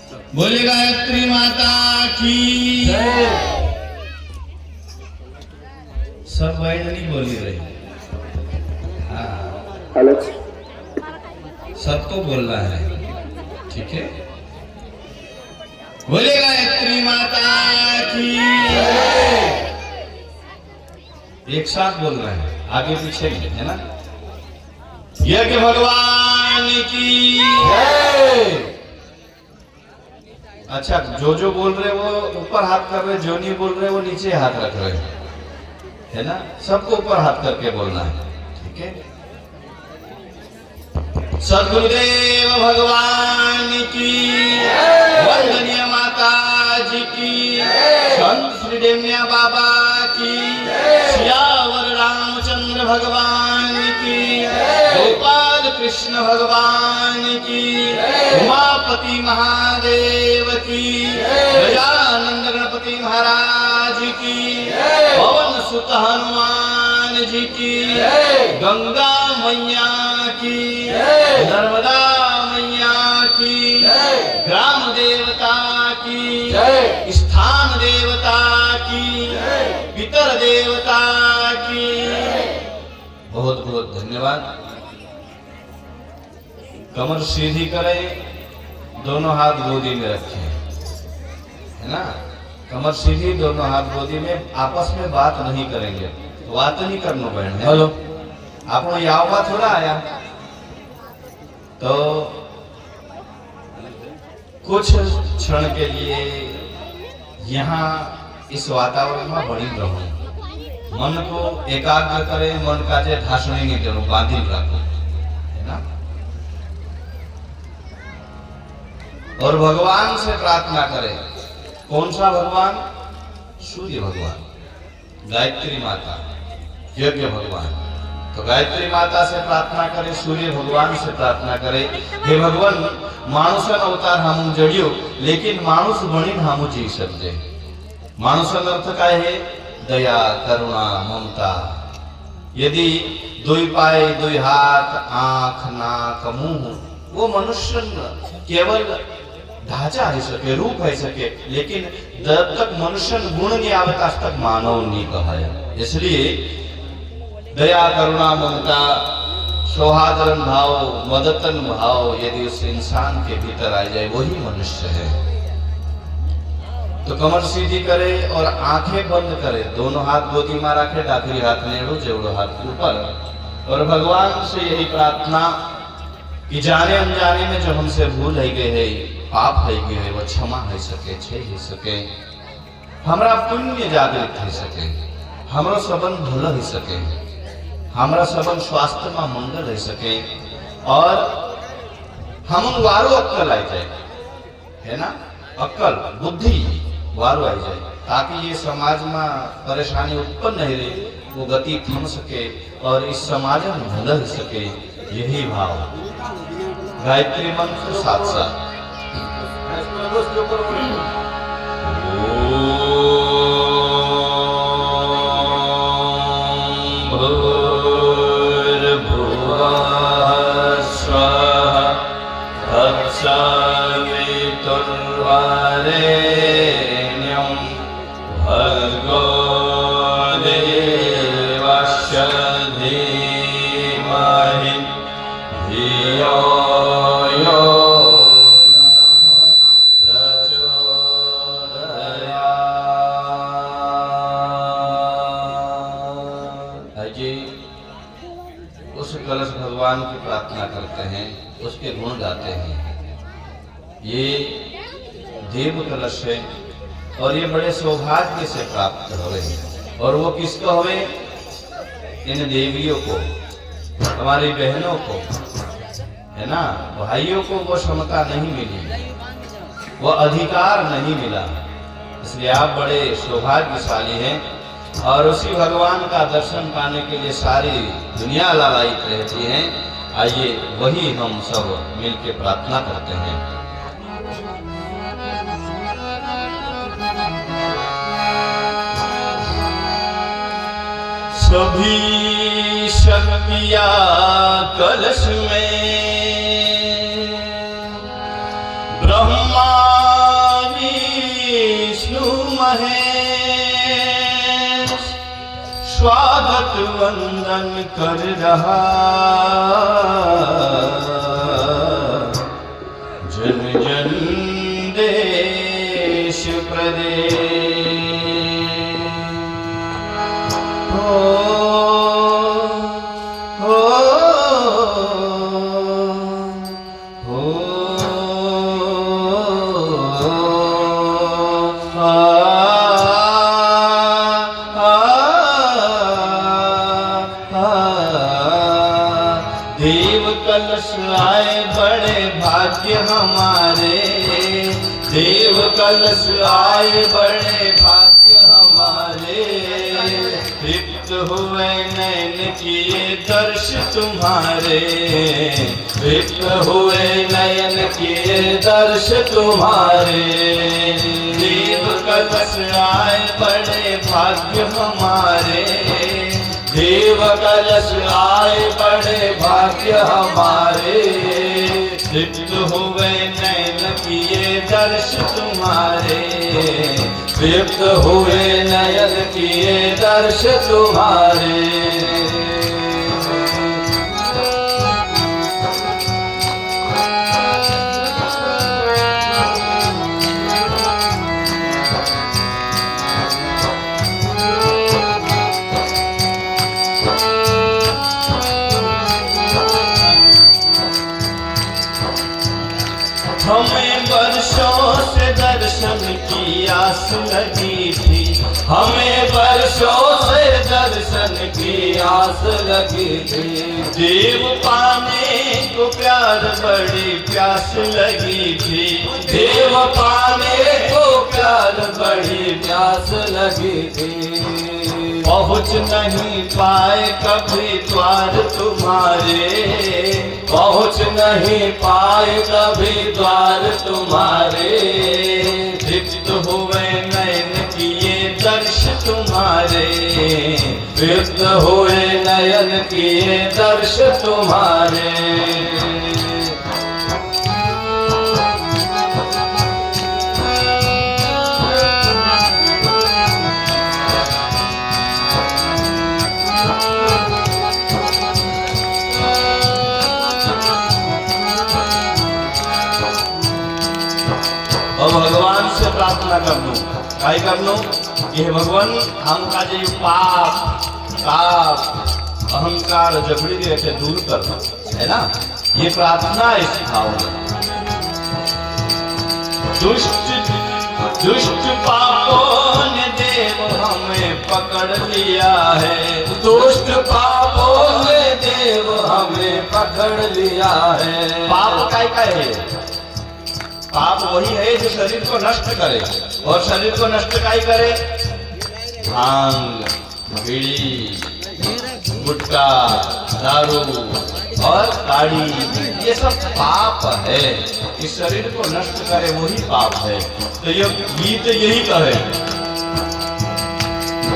बोले गायत्री माता की सब वर्ड नहीं बोली रही। हाँ हेलो सबको बोलना है, ठीक है। बोले गायत्री माता की एक साथ बोलना है, आगे पीछे नहीं, है ना। यज्ञ भगवान की अच्छा, जो बोल रहे वो ऊपर हाथ कर रहे, जो नहीं बोल रहे वो नीचे हाथ रख रहे, है ना। सबको ऊपर हाथ करके बोलना है, ठीक है। सद्गुरुदेव भगवान की, वंदनीय माता जी की, संत श्री डेमिया बाबा की, सियावर रामचंद्र भगवान की, गोपाल कृष्ण भगवान की, उमापति महादेव की, गजानंद गणपति महाराज की, पवन सुत हनुमान जी की, गंगा मैया की, नर्मदा मैया की, ग्राम देवता की, स्थान देवता की, पितर देवता की। बहुत बहुत धन्यवाद। कमर सीधी करें, दोनों हाथ गोदी में रखें, है ना। कमर सीधी, दोनों हाथ गोदी में। आपस में बात नहीं करेंगे, बात नहीं करना बहन। हेलो, आपको याव बात थोड़ा आया तो कुछ क्षण के लिए यहाँ इस वातावरण में बनी रहो, मन को एकाग्र करे, मन का जे ढासणी नहीं करो, बांधी रखो, है ना। और भगवान से प्रार्थना करें। कौन सा भगवान? सूर्य भगवान, गायत्री माता, यज्ञ भगवान। तो गायत्री माता से प्रार्थना करे, सूर्य भगवान से प्रार्थना करे, हे भगवान मानुषन अवतार हम जड़ियो, लेकिन मानुष बनी हम जी सकते। मानुषन अर्थ का है दया, करुणा, ममता। यदि दुई पाए, दुई हाथ, आंख, नाक, मुंह, वो मनुष्य केवल ढांचा है सके, रूप है सके, लेकिन जब तक मनुष्य गुण नहीं आवे तब तक मानव नहीं कहाया। इसलिए दया, करुणा, ममता, सौहार्दन भाव, मदतन भाव यदि उस इंसान के भीतर आ जाए, वही मनुष्य है। तो कमर सीधी करे और आंखें बंद करे, दोनों हाथ गोदी में रखे, डाकरी हाथ नेड़ो, जेवड़ो हाथ ऊपर, और भगवान से यही प्रार्थना कि जाने अनजाने में जो हमसे भूल है गए है, पाप है गए है, वो क्षमा है सके, छे ही सके, हमरा पुण्य जागृत है सके, हमरो संबंध भला ही सके, हमरा सबन स्वास्थ्य में मंगल रह सके, और हम वारो अक्कल आ जाए, है ना। अक्कल, बुद्धि वारो आ जाए, ताकि ये समाज में परेशानी उत्पन्न नहीं रहे, वो गति थम सके और इस समाज में भला रह सके। यही भाव गायत्री मंत्र साथ साथ। उस कलश भगवान की प्रार्थना करते हैं, उसके गुण गाते हैं। ये देव कलश है और ये बड़े सौभाग्य से प्राप्त हुए, और वो किसको हुए? इन देवियों को, हमारी बहनों को, है ना। भाइयों को वो क्षमता नहीं मिली, वो अधिकार नहीं मिला, इसलिए आप बड़े सौभाग्यशाली हैं। और उसी भगवान का दर्शन पाने के लिए सारी दुनिया लालायित रहती है। आइए वही हम सब मिलकर प्रार्थना करते हैं। सभी शक्तियां कलश में, ब्रह्मा महेश स्वागत वंदन कर रहा, जन जन देश प्रदेश। हो हो हो देव कलश आए बड़े भाग्य हमारे, देव कलश आए बड़े भाग्य हमारे। तृप्त हुए नैन किए दर्श तुम्हारे, तृप्त हुए नयन किए दर्श तुम्हारे। देव कलश आए बड़े भाग्य हमारे, देव कलश आए बड़े भाग्य हमारे। तृप्त हुए नैन किए दर्श तुम्हारे, तृप्त हुए नयन किए दर्श तुम्हारे। हमें वर्षों से दर्शन की आस लगी थी, हमें वर्षों से दर्शन की आस लगी थी। देव पाने को प्यार बड़ी प्यास लगी थी, देव पाने को प्यार बड़ी प्यास लगी थी। पहुँच नहीं पाए कभी द्वार तुम्हारे, पहुँच नहीं पाए कभी द्वार तुम्हारे। तृप्त हुए नयन किए दर्श तुम्हारे, तृप्त हुए नयन किए दर्श तुम्हारे। और भगवान से प्रार्थना कर लूं, काय कर लूं कि हे भगवान हमका जो पाप पाप अहंकार जबड़ी दे रखे दूर कर दो, है ना। ये प्रार्थना इस भाव में। दुष्ट दुष्ट पापों ने देव हमें पकड़ लिया है, दुष्ट पापों ने देव हमें पकड़ लिया है। पाप काय काय है? पाप वही है जो शरीर को नष्ट करे, और शरीर को नष्ट काय करे? भांग, बीड़ी, गुटखा, दारू और ताड़ी, ये सब पाप है। इस शरीर को नष्ट करे वही पाप है। तो ये गीत यही कहे,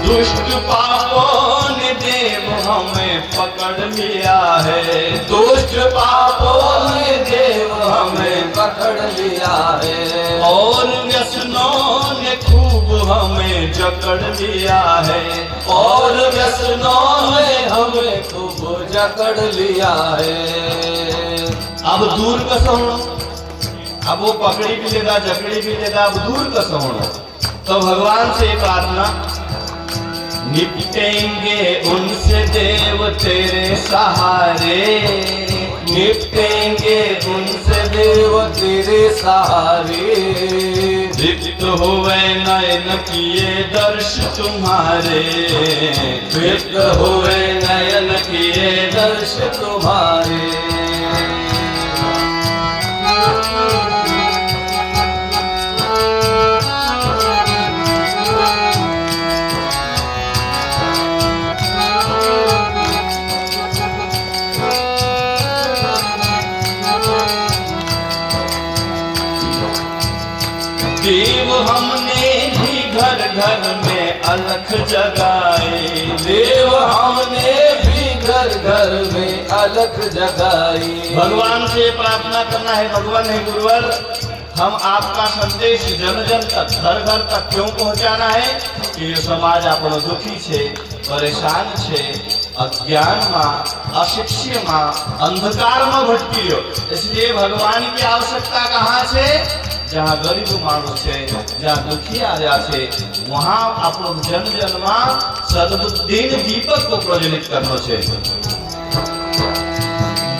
दुष्ट पापों ने देव हमें पकड़ लिया है, दुष्ट पापों ने देव हमें पकड़ लिया है। और व्यसनों ने खूब हमें जकड़ लिया है, और व्यसनों ने हमें खूब जकड़ लिया है। अब दूर कसो, अब वो पकड़ी भी लेगा जकड़ी भी लेगा, अब दूर कसो। तो भगवान से प्रार्थना, निपटेंगे उनसे देव तेरे सहारे, निपटेंगे उनसे देव तेरे सहारे। तृप्त हुए नयन किए दर्श तुम्हारे, तृप्त हुए नयन किए दर्श तुम्हारे। देव हमने भी घर घर में अलख जगाए, देव हमने भी घर घर में अलख जगाई। भगवान से प्रार्थना करना है, भगवान है गुरुवर हम आपका संदेश जन जन तक, घर घर तक क्यों पहुंचाना है कि ये समाज આપણો दुखी છે, परेशान છે, अज्ञान में, अशिक्षित में, अंधकार में भटकी रहो। इसलिए भगवान की आवश्यकता कहाँ से? जहाँ गरीब मानुष है, जहाँ दुखिया है, वहाँ આપણો जन जन में सद्बुद्धिन दीपक को प्रज्वलित करना है।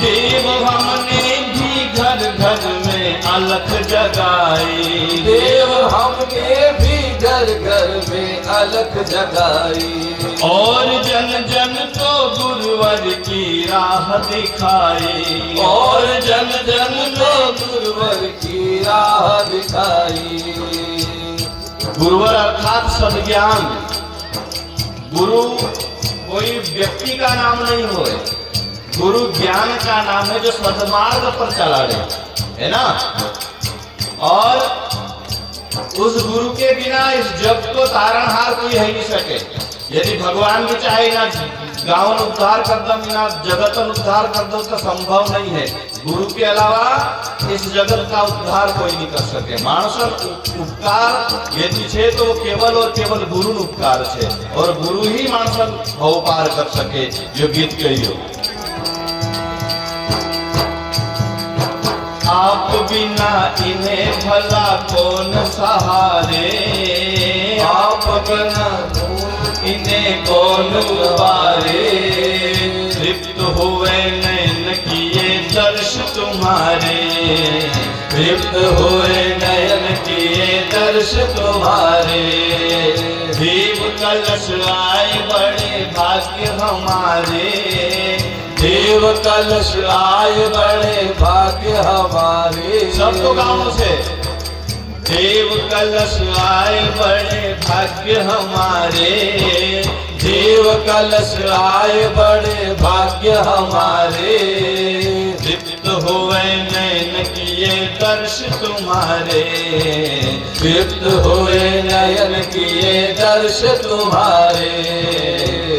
देव हमने भी घर घर में अलख जगाई, देव हमने भी घर घर में अलख जगाई, और जन जन को गुरुवर की राह दिखाई, और जन जन को गुरुवर की राह दिखाई। गुरुवर अर्थात सद्ज्ञान। गुरु कोई व्यक्ति का नाम नहीं होए, गुरु ज्ञान का नाम है जो सद्मार्ग पर चला रहे, है ना। और उस गुरु के बिना इस जग को तारणहार कोई है नहीं सके। यदि भगवान भी चाहे ना गाँव उद्धार कर दो, ना जगत उद्धार कर दो, तो संभव नहीं है। गुरु के अलावा इस जगत का उद्धार कोई नहीं कर सके। मानसन उपकार यदि छे तो केवल और केवल गुरु उपकार छे, और गुरु ही मानसन भव पार कर सके, जो गीत कहियो। आप बिना इन्हें भला कौन सहारे, आप बिना इन्हें कौन उबारे, तृप्त हुए नयन किए दर्श तुम्हारे, तृप्त हुए नयन किए दर्श तुम्हारे। देव कलश आए बड़े भाग्य हमारे, देव कलश आए बड़े भाग्य हमारे। सबको गाँव से। देव कलश आए बड़े भाग्य हमारे, देव कलश आए बड़े भाग्य हमारे। तृप्त हुए नयन किए दर्श तुम्हारे, तृप्त हुए नयन किए दर्श तुम्हारे।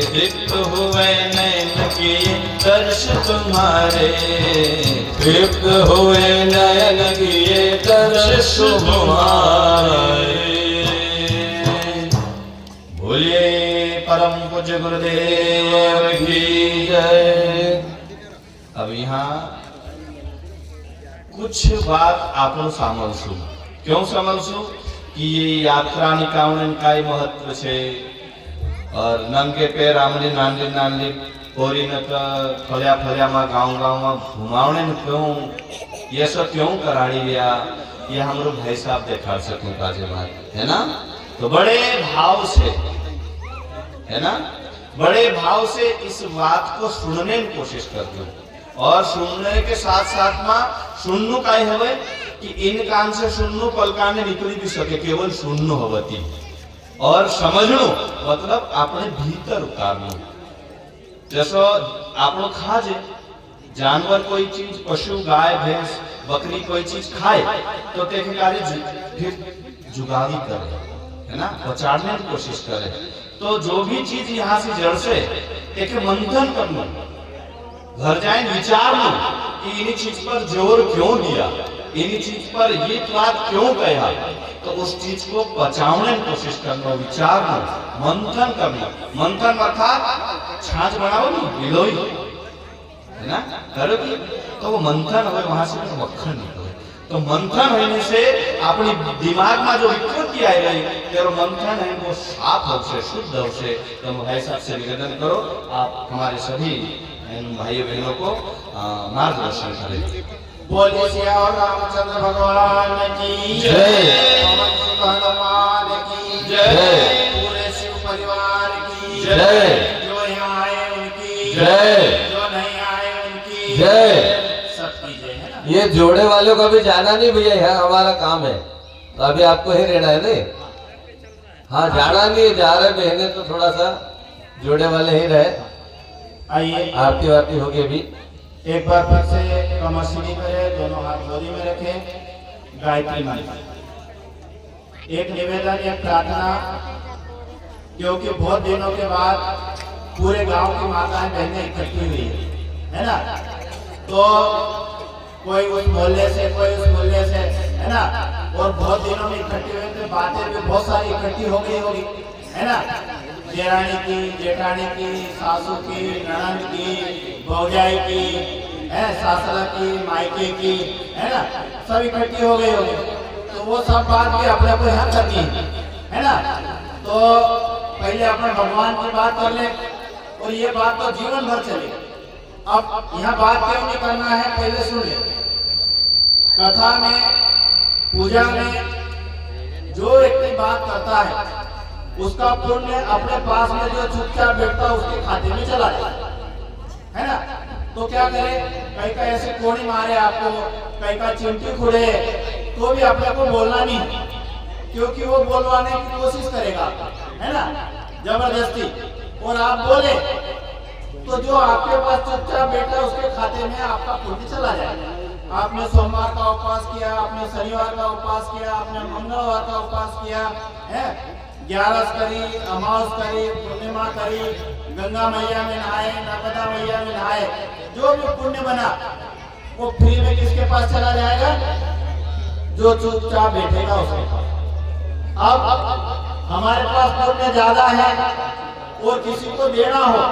तृप्त हुए नयन किए दर्श तुम्हारे, तृप्त हुए नयन किए दर्श तुम्हारे। बोलिए परम पूज्य गुरुदेव की जय। अब यहाँ कुछ बात आप सामलशु। क्यों सामलशु कि ये यात्रा निकावण का महत्व है। और नंगे पैर आमली नानली नानली पोरी न फल्या फल्या में गाँव गाँव में घुमावने न क्यों ये सब क्यों कराड़ी लिया, ये हम लोग भाई साहब देखा सकूं काजे बात, है ना। तो बड़े भाव से, है ना, बड़े भाव से इस बात को सुनने की कोशिश करते हो। और सुनने के साथ साथ में सुननु का हवे कि इन कान से सुननु पल कान में निकली भी सके, केवल सुननु हवती। और समझनु मतलब अपने भीतर उतारनु। जैसो आपनो खाजे जानवर कोई चीज, पशु गाय भैंस बकरी कोई चीज खाए तो तेके कार्य फिर जुगावी करे, है ना, बचाने की कोशिश करे। तो जो भी चीज यहाँ से जड़ से एक मंथन करना, घर जाए विचार लो कि इन चीज पर जोर क्यों दिया, इन चीज पर ये बात क्यों कहा, तो उस चीज को बचाने की कोशिश करना, विचारना, मंथन करना। मंथन अर्थात छाछ बनाओ नहीं गिलोई, है ना, करोगी तो वो मंथन हो, वहां से मक्खन निकले। तो मंथन होने से अपनी दिमाग में जो विकृति आई रही तेरो मंथन है वो साफ हो से, शुद्ध हो से। तो भाई साहब से निवेदन करो आप हमारे सभी भाई बहनों को मार्गदर्शन करें। बोलिए सिया रामचंद्र भगवान की जय, पवन सिंह हनुमान की जय, पूरे शिव परिवार की जय, जो यहाँ आए उनकी जय, जो नहीं आए उनकी जय। सबकी जय, है ना। ये जोड़े वालों का भी जाना नहीं भैया, यहाँ हमारा काम है, तो अभी आपको ही रहना है नहीं। हाँ जाना नहीं, जा रहे बहने तो थोड़ा सा जोड़े वाले ही रहे। आइए आरती वारती होगी अभी। एक बार फिर से कमरसिनी करें, दोनों हाथ गोदी में रखें, गायत्री माता। एक निवेदन, एक प्रार्थना, क्योंकि बहुत दिनों के बाद पूरे गांव की माताएं बहनें इकट्ठी हुई है ना। तो कोई उस मोहल्ले से, कोई उस मोहल्ले से, है ना। लोग इकट्ठे हुए थे, बातें भी बहुत सारी इकट्ठी हो गई होगी, है ना। देरानी की, जेठानी की, सासू की, ननद की, भौजाई की, है सासरा की, मायके की, है ना, सब इकट्ठी हो गई होगी। तो वो सब बात भी अपने को यहाँ करनी है ना। तो पहले अपने भगवान की बात कर ले, और ये बात तो जीवन भर चले। अब यहाँ बात क्यों नहीं करना है, पहले सुन ले। कथा में, पूजा में जो व्यक्ति बात करता है उसका पुण्य अपने पास में जो चुपचाप बैठता है उसके खाते में चला जाए, है ना। तो क्या करे, कहीं का ऐसे कोड़ी मारे आपको, कहीं का चिमटी खुड़े, तो भी अपने को बोलना नहीं, क्योंकि वो बोलवाने की कोशिश करेगा, है ना, जबरदस्ती। और आप बोले तो जो आपके पास चुपचाप बैठा है उसके खाते में आपका पुण्य चला जाएगा। आपने सोमवार का उपवास किया, आपने शनिवार का उपवास किया, आपने मंगलवार का उपवास किया, है, 11 करी, अमावस करी, पूर्णिमा करी, गंगा मैया में नहाए, नर्मदा मैया में नहाए, जो भी पुण्य बना वो फ्री में किसके पास चला जाएगा, जो चुपचाप बैठेगा उसके पास। अब हमारे पास पुण्य ज्यादा है और किसी को देना हो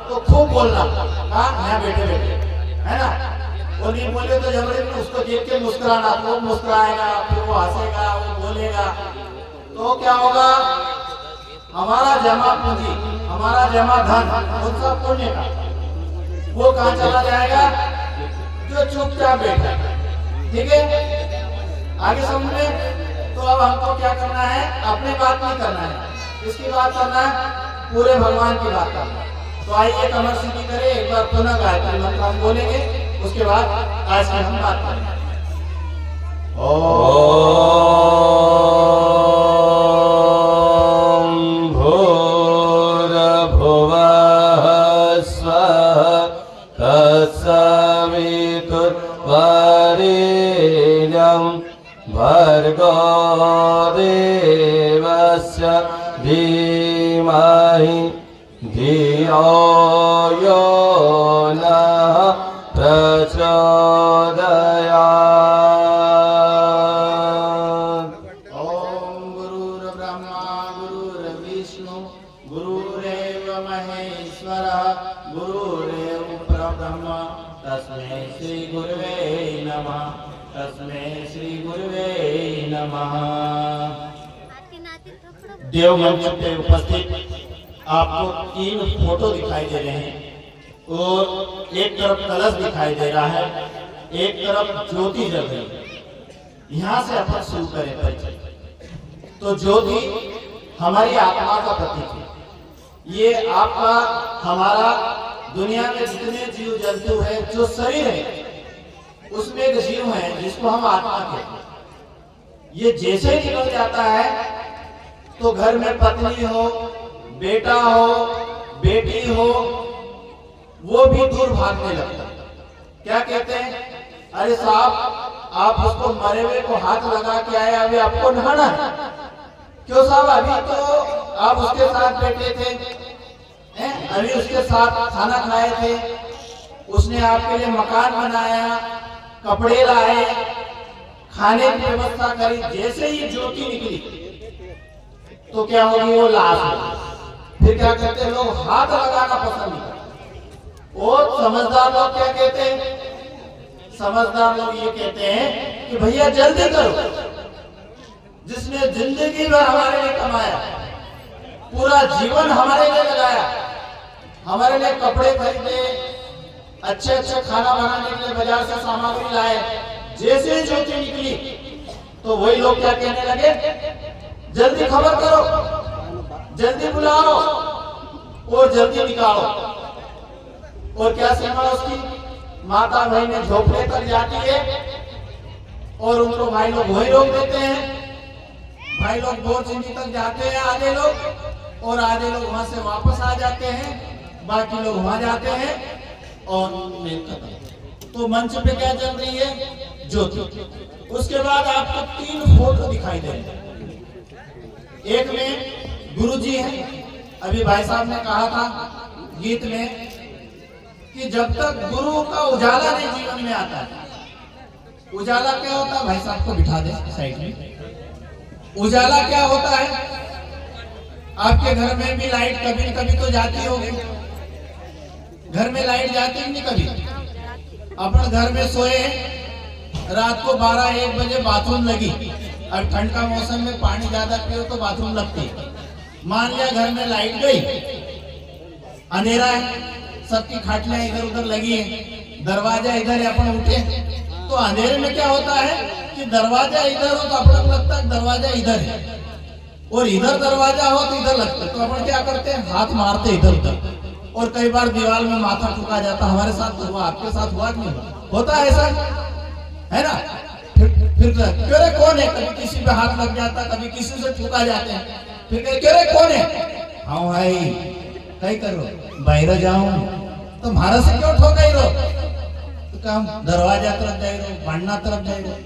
तो खूब बोलना, हाँ यहाँ बैठे बैठे, है ना। वो नहीं बोले तो जबरदस्ती उसको देख के मुस्कुराना, वो मुस्कुराएगा, फिर वो हंसेगा, वो बोलेगा, तो क्या होगा, हमारा जमा पूंजी, हमारा जमा धन, उन सब पुण्य का वो कहाँ चला जाएगा, जो चुपचाप बैठा। ठीक है, आगे समझ में। तो अब हमको क्या करना है, अपनी बात नहीं करना है, इसकी बात करना है, पूरे भगवान की बात करना है। तो आइए कमर सीधी करें, एक बार पुनः गायत्री मंत्र हम बोलेंगे, उसके बाद आज की हम बात करेंगे। भर्गो देवस्य धीमहि धियो यो नः प्रचोदयात्। ओम गुरुर्ब्रह्मा गुरुर्विष्णु गुरुरेव महेश्वरः गुरुरेव परब्रह्म तस्मै श्री गुरुवे नमः, तस्मै श्री गुरुवे नमः। देव मंच पे उपस्थित आपको 3 फोटो दिखाई दे रहे हैं और एक तरफ कलश दिखाई दे रहा है, एक तरफ ज्योति जल रही है। यहाँ से अपन शुरू करें परिचय। तो ज्योति हमारी आत्मा का प्रतीक है। ये आपका, हमारा, दुनिया में जितने जीव जंतु है, जो शरीर है उसमें एक जीव है जिसको हम आत्मा कहते हैं। ये जैसे ही निकल जाता है तो घर में पत्नी हो, बेटा हो, बेटी हो, वो भी दूर भागने लगता है। क्या कहते हैं, अरे साहब आप उसको मरे हुए को हाथ लगा के आए, अभी आपको नहाना है। क्यों साहब, अभी तो आप उसके साथ बैठे थे, अभी उसके साथ खाना खाए थे, उसने आपके लिए मकान बनाया, कपड़े लाए, खाने की व्यवस्था करी। जैसे ही ज्योति निकली तो क्या होगी, वो लाश होगी। फिर क्या कहते हैं लोग, हाथ लगाना पसंद नहीं करते। और समझदार लोग क्या कहते हैं, समझदार लोग ये कहते हैं कि भैया जल्दी करो, जिसने जिंदगी भर हमारे लिए कमाया, पूरा जीवन हमारे लिए लगाया, हमारे लिए कपड़े खरीदे, अच्छे अच्छे खाना बनाने के लिए बाजार से सामग्री लाए, जैसे ही ज्योति निकली तो वही लोग क्या कहने लगे, जल्दी खबर करो, जल्दी बुलाओ और जल्दी निकालो। और क्या सेवा उसकी, माता बहने झोपड़े तक जाती है और उनको भाई लोग वही रोक देते हैं। भाई लोग बोरचिंदी तक जाते हैं आधे लोग, और आधे लोग वहां से वापस आ जाते हैं, बाकी लोग वहां जाते हैं और मेल खत्म। तो मंच पे क्या चल रही है, ज्योति। उसके बाद आपको 3 फोटो दिखाई दे रहे हैं। एक में गुरुजी हैं, अभी भाई साहब ने कहा था गीत में कि जब तक गुरु का उजाला नहीं जीवन में आता है, उजाला क्या होता है, भाई साहब को बिठा दे साइड में, उजाला क्या होता है? आपके घर में भी लाइट कभी न कभी तो जाती होगी। घर में लाइट जाती है नहीं कभी? अपन घर में सोए, रात को 12-1 बजे बाथरूम लगी। अब ठंड का मौसम में पानी ज्यादा पियो तो बाथरूम लगती है। मान लिया घर में लाइट गई, अंधेरा है, सबकी खाटलियां इधर उधर लगी है, दरवाजा इधर है, अपन उठे तो अंधेरे में क्या होता है कि दरवाजा इधर हो तो अपन को लगता है दरवाजा इधर है, और इधर दरवाजा हो तो इधर लगता है। तो अपन क्या करते हैं, हाथ मारते इधर उधर, और कई बार दीवार में माथा ठुका जाता। हमारे साथ तो हुआ, आपके साथ हुआ कि नहीं? होता है ऐसा, है ना? फिर क्यों रे कौन है? कभी किसी पे हाथ लग जाता, कभी किसी से ठुका जाते हैं। फिर क्यों रे कौन है? हाँ भाई कई करो, बाहर जाऊं तो महाराज से क्यों ठोका ही रो? तो काम दरवाजा तरफ जाए रो, भांडना तरफ जाए रो।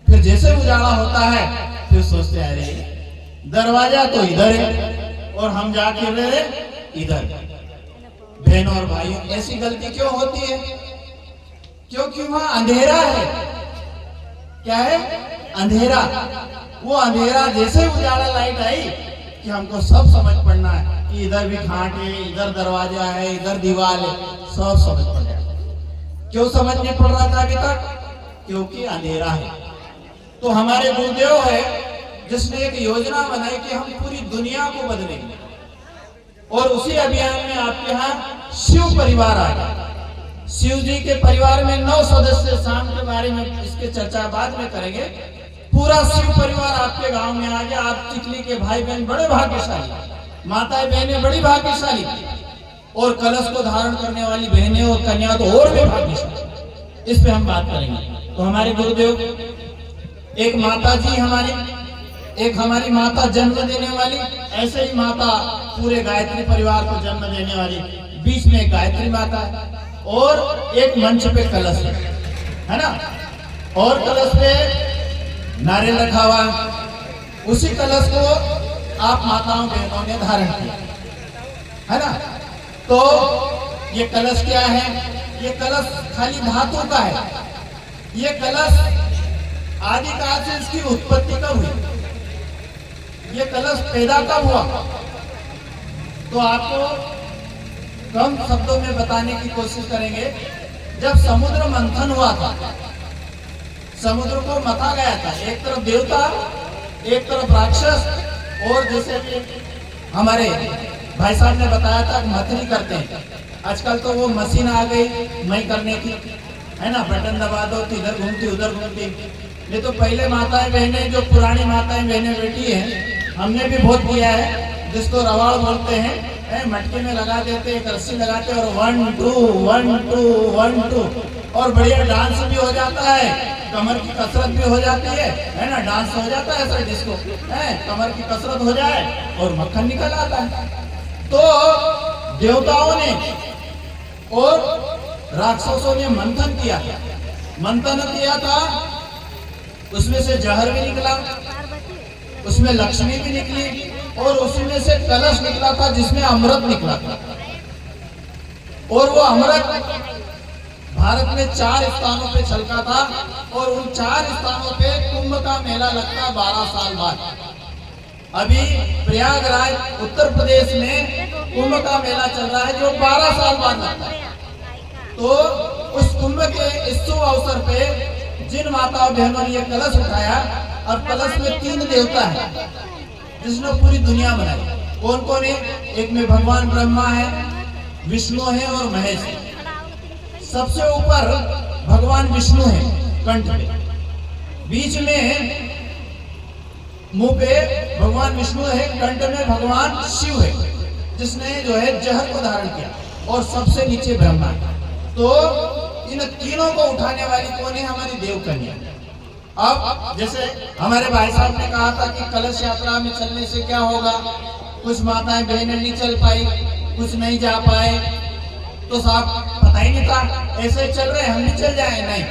फिर जैसे उजाला होता है फिर सोचते हैं अरे दरवाजा तो इधर है और हम जाके रहे इधर। बहनों और भाइयों, ऐसी गलती क्यों होती है? क्योंकि वहां अंधेरा है। क्या है? अंधेरा। वो अंधेरा जैसे उजाला लाइट आई कि हमको सब समझ पड़ना है कि इधर भी खाट है, इधर दरवाजा है, इधर दीवार है, सब समझ पड़ जाए। क्यों समझ नहीं पड़ रहा था अभी तक? क्योंकि अंधेरा है। तो हमारे गुरुदेव है जिसने एक योजना बनाई कि हम पूरी दुनिया को बदलेंगे, और उसी अभियान में आपके यहाँ शिव परिवार आ गया। शिव जी के परिवार में 9 सदस्य, शाम के बारे में इसके चर्चा बाद में करेंगे। पूरा शिव परिवार आपके गांव में आ गया। आप चिखली के भाई बहन बड़े भाग्यशाली, माताएं बहनें बड़ी भाग्यशाली, और कलश को धारण करने वाली बहनें और कन्या तो और भी भाग्यशाली। इस पे हम बात करेंगे। तो हमारे गुरुदेव, एक माता जी हमारी, एक हमारी माता जन्म देने वाली, ऐसे ही माता पूरे गायत्री परिवार को जन्म देने वाली, बीच में गायत्री माता है, और एक मंच पे कलश है ना, और कलश पे नारियल रखा हुआ। उसी कलश को आप माताओं बहनों ने धारण किया है ना। तो ये कलश क्या है? ये कलश खाली धातु का है। ये कलश आदिकाल से इसकी उत्पत्ति कब हुई? ये कलश पैदा कब हुआ? तो आपको कम शब्दों में बताने की कोशिश करेंगे। जब समुद्र मंथन हुआ था, समुद्र को मथा गया था, एक तरफ देवता, एक तरफ राक्षस, और जैसे कि हमारे भाई साहब ने बताया था मथनी करते हैं। आजकल तो वो मशीन आ गई मई करने की, है ना, बटन दबा दो तो इधर घूमती उधर घूमती। ये तो पहले माताएं बहनें, जो पुरानी माताएं बहनें बैठी हैं, हमने भी बहुत किया है, जिसको रवाड़ बोलते हैं, मटके में लगा देते, एक रस्सी लगाते और 1 2 1 2 1 2, और बढ़िया डांस भी हो जाता है, कमर की कसरत भी हो जाती है ना, डांस हो जाता है ऐसा जिसको है, कमर की कसरत हो जाए और मक्खन निकल आता है। तो देवताओं ने और राक्षसों ने मंथन किया था, मंथन किया था, उसमें से जहर भी निकला, उसमें लक्ष्मी भी निकली, और उसमें से कलश निकला था जिसमें अमृत निकला था। और वो अमृत भारत में 4 स्थानों पे छलका था, और उन 4 स्थानों पे कुंभ का मेला लगता 12 साल बाद। अभी प्रयागराज उत्तर प्रदेश में कुंभ का मेला चल रहा है जो 12 साल बाद लगता है। तो उस कुंभ के इस शुभ अवसर पे जिन माताओं बहनों ने ये कलश उठाया, और कलश में 3 देवता है जिसने पूरी दुनिया बनाई। कौन कौन है? एक में भगवान ब्रह्मा है, विष्णु है और महेश है। सबसे ऊपर भगवान विष्णु है कंठ पे, बीच में मुंह पे भगवान विष्णु है, कंठ में भगवान शिव है जिसने जो है जहर को धारण किया, और सबसे नीचे ब्रह्मा है। तो इन तीनों को उठाने वाली कौन है? हमारी देवकन्या। अब जैसे हमारे भाई साहब ने कहा था कि कलश यात्रा में चलने से क्या होगा, कुछ माताएं बहनें नहीं चल पाई, कुछ नहीं जा पाए, तो साहब पता ही नहीं था, ऐसे चल रहे हम भी चल जाए। नहीं,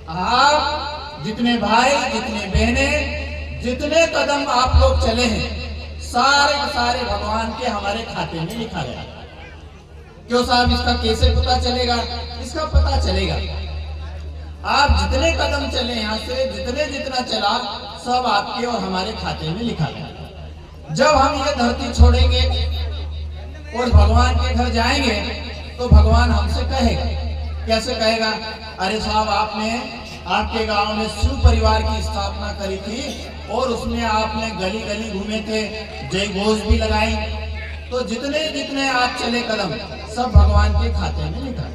आप जितने भाई, जितने बहनें, जितने कदम आप लोग चले हैं, सारे के सारे भगवान के हमारे खाते में लिखा गया। क्यों साहब? इसका कैसे पता चलेगा? इसका पता चलेगा, आप जितने कदम चले, यहाँ से जितना चला, सब आपके और हमारे खाते में लिखा गया। जब हम ये धरती छोड़ेंगे और भगवान के घर जाएंगे तो भगवान हमसे कहेगा, कैसे कहेगा? अरे साहब, आपने आपके गांव में शिव परिवार की स्थापना करी थी और उसमें आपने गली गली घूमे थे, जय घोष भी लगाई, तो जितने जितने आप चले कदम सब भगवान के खाते में लिखा।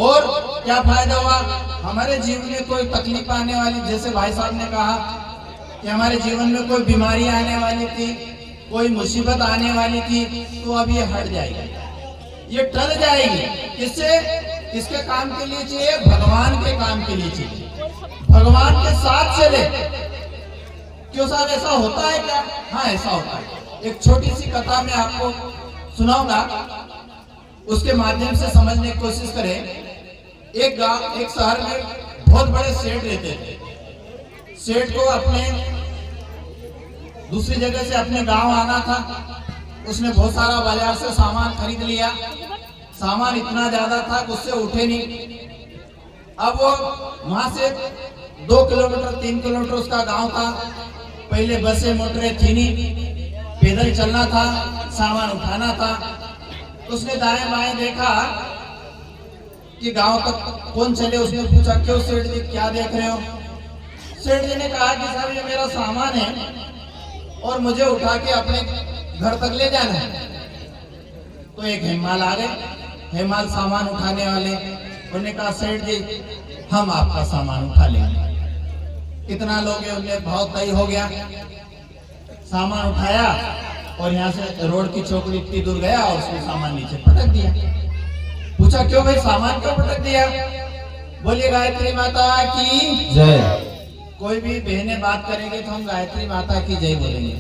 और क्या फायदा हुआ? हमारे जीवन में कोई तकलीफ आने वाली, जैसे भाई साहब ने कहा कि हमारे जीवन में कोई बीमारी आने वाली थी, कोई मुसीबत आने वाली थी, तो अब ये हट जाएगी, ये टल जाएगी। किससे? किसके काम के लिए चाहिए? भगवान के काम के लिए चाहिए, भगवान के साथ चले। क्यों साहब, ऐसा होता है क्या? हाँ, ऐसा होता है। एक छोटी सी कथा मैं आपको सुनाऊंगा, उसके माध्यम से समझने की कोशिश करें। एक शहर में बहुत बड़े सेठ रहते थे। सेठ को अपने दूसरी जगह से अपने गांव आना था। उसने बहुत सारा बाजार से सामान खरीद लिया। सामान इतना ज्यादा था कि उससे उठे नहीं। अब वो वहां से 2 किलोमीटर 3 किलोमीटर उसका गांव था। पहले बसें मोटरें थी नहीं, पैदल चलना था, सामान उठाना था। उसने दाएं बाएं देखा कि गांव तक कौन चले। उसने पूछा, क्यों सेठ जी, क्या देख रहे हो? सेठ जी ने कहा कि साहब, ये मेरा सामान है और मुझे उठा के अपने घर तक ले जाना है। तो एक हेमाल आ गए, हेमाल सामान उठाने वाले। उन्होंने कहा, सेठ जी, हम आपका सामान उठा लेंगे। कितना लोगे? उन्हें भाव तय हो गया। सामान उठाया और यहाँ से रोड की चौकड़ी इतनी दूर गया और उसने सामान नीचे पटक दिया। पूछा, क्यों भाई, सामान क्यों पटक दिया? बोलिए, गायत्री माता की जय। कोई भी बहनें बात करेंगे तो हम गायत्री माता की जय बोलेंगे,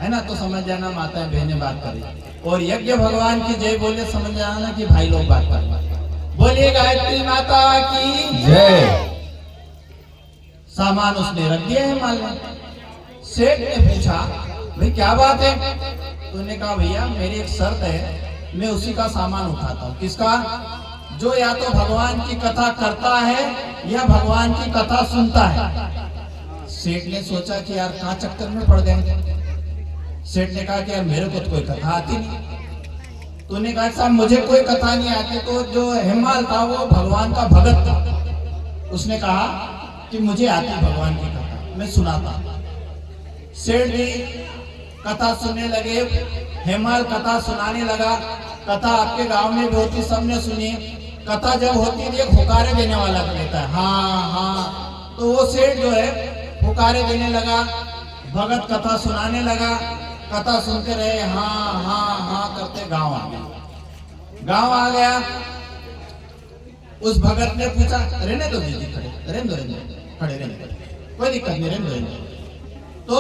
है ना? तो समझ जाना माता बहनें बात करें। और यज्ञ भगवान की जय बोले, समझ जाना कि भाई लोग बात करें। बोलिए, गायत्री माता की जय। सामान उसने रख दिया है माल में। सेठ ने पूछा, भाई क्या बात है? तो उन्होंने कहा, भैया मेरी एक शर्त है, मैं उसी का सामान उठाता हूँ। किसका? जो या तो भगवान की कथा करता है या भगवान की कथा सुनता है। सेठ ने सोचा कि यार कहाँ चक्कर में पड़ गए। सेठ ने कहा कि यार मेरे को तो कोई कथा आती नहीं। तो उन्होंने कहा, साहब मुझे कोई कथा नहीं आती। तो जो हेमाल था वो भगवान का भगत था। उसने कहा कि मुझे आती भगवान की कथा, मैं सुनाता। सेठ जी कथा सुनने लगे, हेमाल कथा सुनाने लगा। कथा आपके गांव में भी होती, सबने सुनी। कथा जब होती है एक हुकारे देने वाला रहता है, हाँ हाँ। तो वो सेठ जो है हुकारे देने लगा, भगत कथा सुनाने लगा। कथा सुनते रहे, हाँ हाँ हाँ करते गांव आ गया। गांव आ गया, उस भगत ने पूछा, रहने दो जी, खड़े रहने दो, खड़े रहने दो, कोई दिक्कत नहीं, रहने दो। तो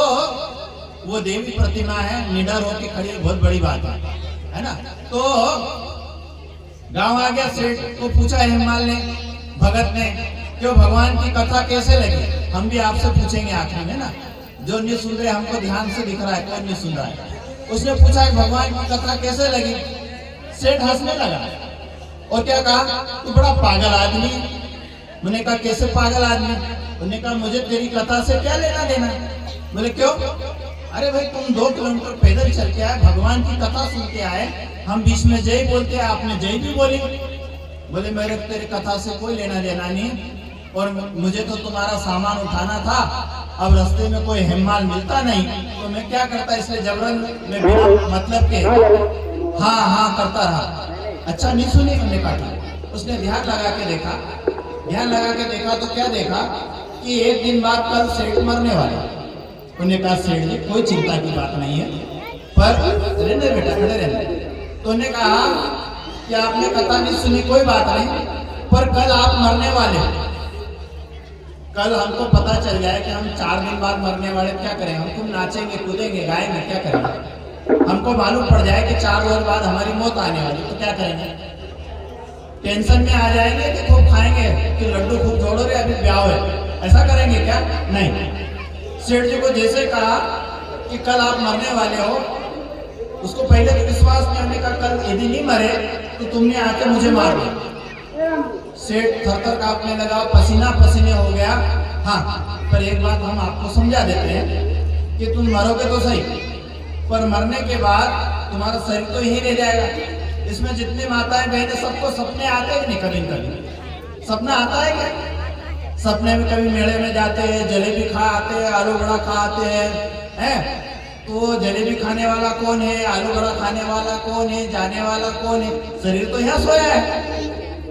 वो देवी प्रतिमा है, निडर होकर खड़ी है, बहुत बड़ी बात है ना? तो गांव आ गया। सेठ को पूछा हेमाल ने, भगत ने, क्यों भगवान की कथा कैसे लगी? हम भी आपसे पूछेंगे आखिर में ना। जो नहीं सुन रहे हमको ध्यान से दिख रहा है, कौन नहीं सुन रहा है। उसने पूछा भगवान की कथा कैसे लगी? सेठ हंसने लगा और क्या कहा, तू बड़ा पागल आदमी। मैंने कहा, कैसे पागल आदमी? उन्होंने कहा, मुझे तेरी कथा से क्या लेना देना? बोले, क्यों? अरे भाई, तुम 2 किलोमीटर पैदल चल के आए, भगवान की कथा सुन के आए, हम बीच में जय बोलते हैं, आपने जय भी बोली। बोले, मेरे तेरी कथा से कोई लेना देना नहीं, और मुझे तो तुम्हारा सामान उठाना था। अब रास्ते में कोई हेमाल मिलता नहीं तो मैं क्या करता, इसलिए जबरन में बिना मतलब के हाँ हाँ करता रहा। अच्छा नहीं सुनी? हमने कहा। उसने ध्यान लगा के देखा, ध्यान लगा के देखा तो क्या देखा कि 1 दिन बाद कल सेठ मरने वाला। उन्हें कहा, सेठ जी कोई चिंता की बात नहीं है, पर रहने बेटा, खड़े रहने। तो उन्हें कहा कि आपने कथा नहीं सुनी, कोई बात नहीं, पर कल आप मरने वाले हो। कल हमको पता चल जाए कि हम 4 दिन बाद मरने वाले, क्या करें? हम तुम नाचेंगे, कूदेंगे, गाएंगे, क्या करेंगे? हमको मालूम पड़ जाए कि 4 दिन बाद हमारी मौत आने वाली, तो क्या करेंगे? टेंशन में आ जाएंगे कि खूब खाएंगे कि लड्डू खूब जोड़ो रे, अभी ब्याह है, ऐसा करेंगे क्या? नहीं। सेठ जी को जैसे कहा कि कल आप मरने वाले हो, उसको पहले तो विश्वास नहीं होने का, कल यदि नहीं मरे तो तुमने आके मुझे मार दिया। सेठ थर-थर कांपने लगा, पसीना पसीने हो गया, हाँ, पर एक बात हम आपको समझा देते हैं कि तुम मरोगे तो सही, पर मरने के बाद तुम्हारा शरीर तो यही रह जाएगा। इसमें जितनी माताएं बहनें, सबको सपने आते हैं कि नहीं? कभी कभी सपना आता है क्या? सपने में कभी मेले में जाते हैं, जलेबी खा आते हैं, आलू बड़ा खा आते हैं। तो जलेबी खाने वाला कौन है, आलू बड़ा खाने वाला कौन है, जाने वाला कौन है? शरीर तो यहाँ सोया है।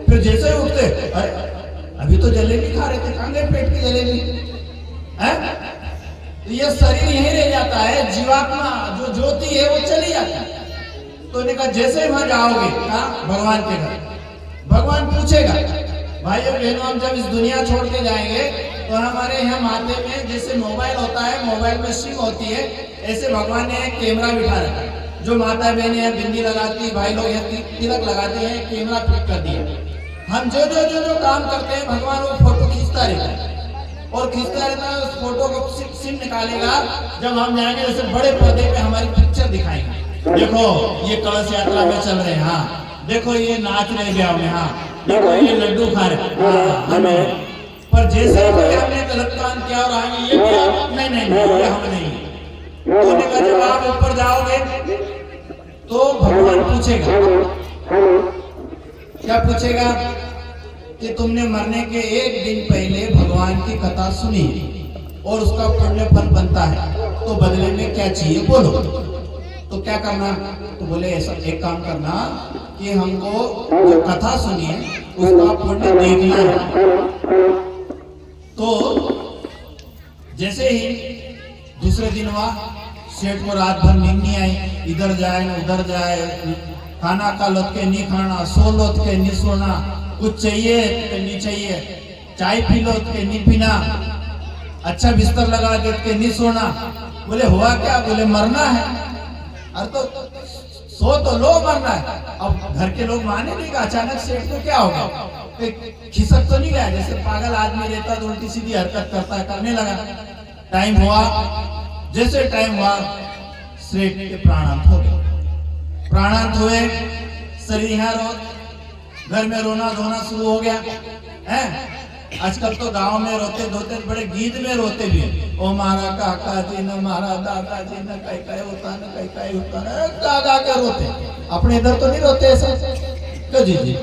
फिर जैसे ही उठते, अरे अभी तो जलेबी खा रहे थे, कहाँ गए पेट की जलेबी? तो ये शरीर यहीं रह जाता है, जीवात्मा जो ज्योति है वो चली जाती है। तो उन्होंने कहा जैसे ही वहां जाओगे, कहा भगवान के घर, भगवान पूछेगा भाइयों बहनों, हम जब इस दुनिया छोड़ के जाएंगे तो हमारे यहाँ माथे में जैसे मोबाइल होता है, मोबाइल में सिम होती है, ऐसे भगवान ने एक कैमरा बिठा रखा है। जो माता बहनें हैं बिंदी लगाती, भाई लोग यहाँ तिलक लगाते हैं, कैमरा फिट कर दिया। हम जो जो जो जो काम करते हैं, भगवान वो फोटो खींचता रहता है और खींचता रहता है। उस फोटो को सिम निकालेगा, जब हम जाएंगे जैसे बड़े पर्दे पे हमारी पिक्चर दिखाएंगे। देखो ये कलश यात्रा में चल रहे हैं, हाँ देखो ये नाच रहे ब्याह में, हाँ देखो ये लड्डू खा रहे, हमें। पर जैसे ही हमने गलत काम किया और आगे ये किया, नहीं नहीं नहीं ये हम नहीं। तो उन्होंने कहा जब आप ऊपर जाओगे तो भगवान पूछेगा, क्या पूछेगा कि तुमने मरने के एक दिन पहले भगवान की कथा सुनी और उसका पुण्य फल बनता है, तो बदले में क्या चाहिए बोलो। तो क्या करना? तो बोले ऐसा एक काम करना कि हमको जो कथा सुनी है उसका पुण्य देखना है। तो जैसे ही दूसरे दिन हुआ, सेठ को रात भर नींद नहीं आई, इधर जाए न उधर जाए, खाना का लौट के नहीं खाना, सो लौट के नहीं सोना, कुछ चाहिए तो नहीं चाहिए, चाय पी लो के नहीं पीना, अच्छा बिस्तर लगा के नहीं सोना। बोले हुआ क्या? बोले मरना है। अरे तो सो तो लो, मरना है। अब घर के लोग माने नहीं कि अचानक सेठ को क्या होगा, खिसक तो नहीं गया? जैसे पागल आदमी रहता है तो उल्टी सीधी हरकत करता है, करने लगा। टाइम हुआ, जैसे टाइम हुआ सेठ के प्राणांत हो गए। प्राणांत हुए, शरीर यहाँ घर में रोना धोना शुरू हो गया है। आजकल तो गांव में रोते धोते बड़े गीत में रोते भी हैं। ओ मारा काका जी न मारा दादा जी न कई कई होता न कई कई होता न, गा गा के रोते। अपने इधर तो नहीं रोते ऐसा? तो जी जी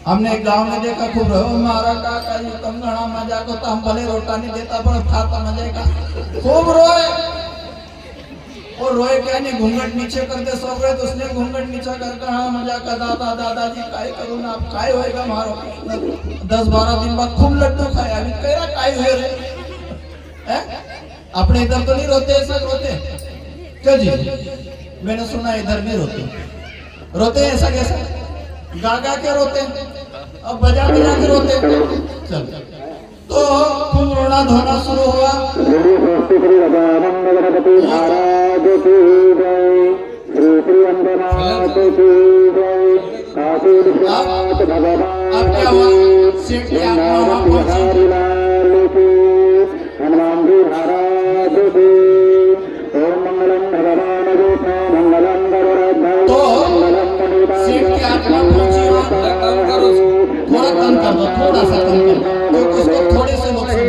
हमने एक गांव में देखा खूब रो मारा काका जी तुम घना मजा को, तो हम भले रोटा नहीं देता पर था तो मजे का, खूब रोए। और रोए क्या नहीं, घूंघट नीचे करते सो गए, तो उसने घूंघट नीचे करके हाँ मजा का दादा दादाजी काय करूँ ना, आप काय होएगा मारो। 10-12 दिन बाद खूब लड्डू खाए, अभी कह रहा काय हुए रे। अपने इधर तो नहीं रोते ऐसा रोते? क्यों जी? मैंने सुना इधर नहीं रोते। रोते ऐसा कैसा? गा गा के रोते, अब बजा बजा के रोते। चल तो खूब रोना धोना शुरू हुआ। अब क्या हुआ? सेठ की आत्मा वहां पहुंची। तो सेठ की आत्मा पहुंची वहां। थोड़ा कम कर दो, थोड़ा सा कम कर दो, क्योंकि उसको थोड़े से लोग समझ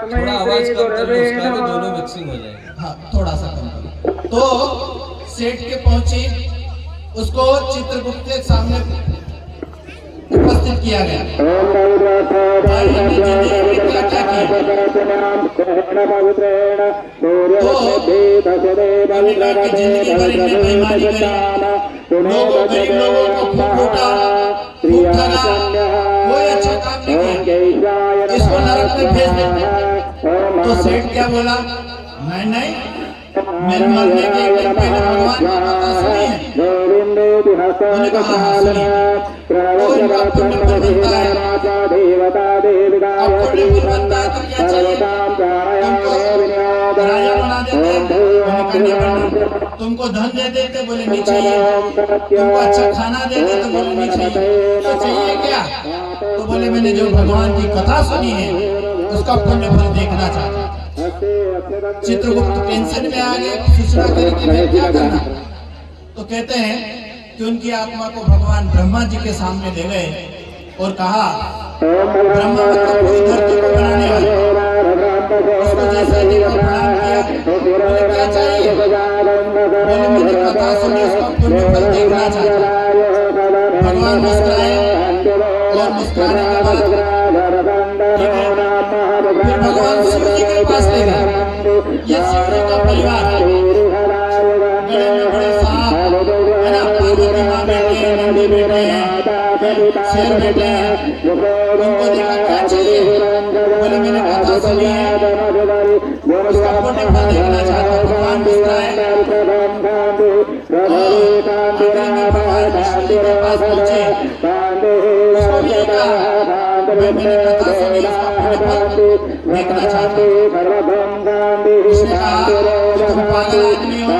थोड़ा आवाज कम कर लो, उसका भी दोनों मिक्सिंग हो जाएगा। हाँ थोड़ा सा कम कर। तो सेठ के पहुंची, उसको चित्रगुप्त के सामने उपस्थित किया गया। भाई हमने जिंदगी में क्या क्या किया? तो हमने कहा कि जिंदगी भर इनने बेईमानी करी, लोगों गरीब लोगों को खूब लूटा, खूब ठगा, कोई अच्छा काम नहीं किया, इसको नरक में भेज देते। तो सेठ क्या बोला? नहीं नहीं, मेरे मरने के एक दिन पहले भगवान की कथा सुनी है। उन्होंने कहा हाँ सुनी। तो इनका पुण्य फल बनता है। अब पुण्य फल बनता है तो क्या चाहिए? तुमको राजा बना देते, बोले नहीं बनना। तुमको धन दे देते, बोले नहीं चाहिए। तुमको अच्छा खाना दे देते, बोले नहीं चाहिए। तो चाहिए क्या? तो बोले मैंने जो भगवान की कथा सुनी है उसका पुण्य फल देखना चाहता। चित्रगुप्त टेंशन में आ गए, सूचना करी कि मैं क्या करना। तो कहते हैं कि उनकी आत्मा को भगवान ब्रह्मा जी के सामने ले गए और कहा ब्रह्मा मतलब पूरी धरती को बनाने वाले, उसको जैसे देखा प्रणाम किया, बोले क्या चाहिए, बोले मैंने कथा सुनी उसका पुण्य फल देखना चाहता। भगवान मुस्कुराए और मुस्कुराने के बाद ठीक है, फिर भगवान शिव जी के पास ले गए। ये शिव जी का परिवार गले में बड़े सांप है ना, पार्वती माँ बैठे हैं, नंदी बैठे हैं, शेर बैठे हैं। उनको देखा क्या चाहिए, बोले मैंने कथा सुनी है उसका पुण्य फल देखना चाहता हूँ। भगवान मुस्कुराए और आखिरी में भगवान विष्णु जी के पास पहुंचे, उसको भी कहा मैंने कथा सुनी उसका पुण्य फल देखना चाहता हूँ। उसने कहा कि तुम पागल आदमी हो,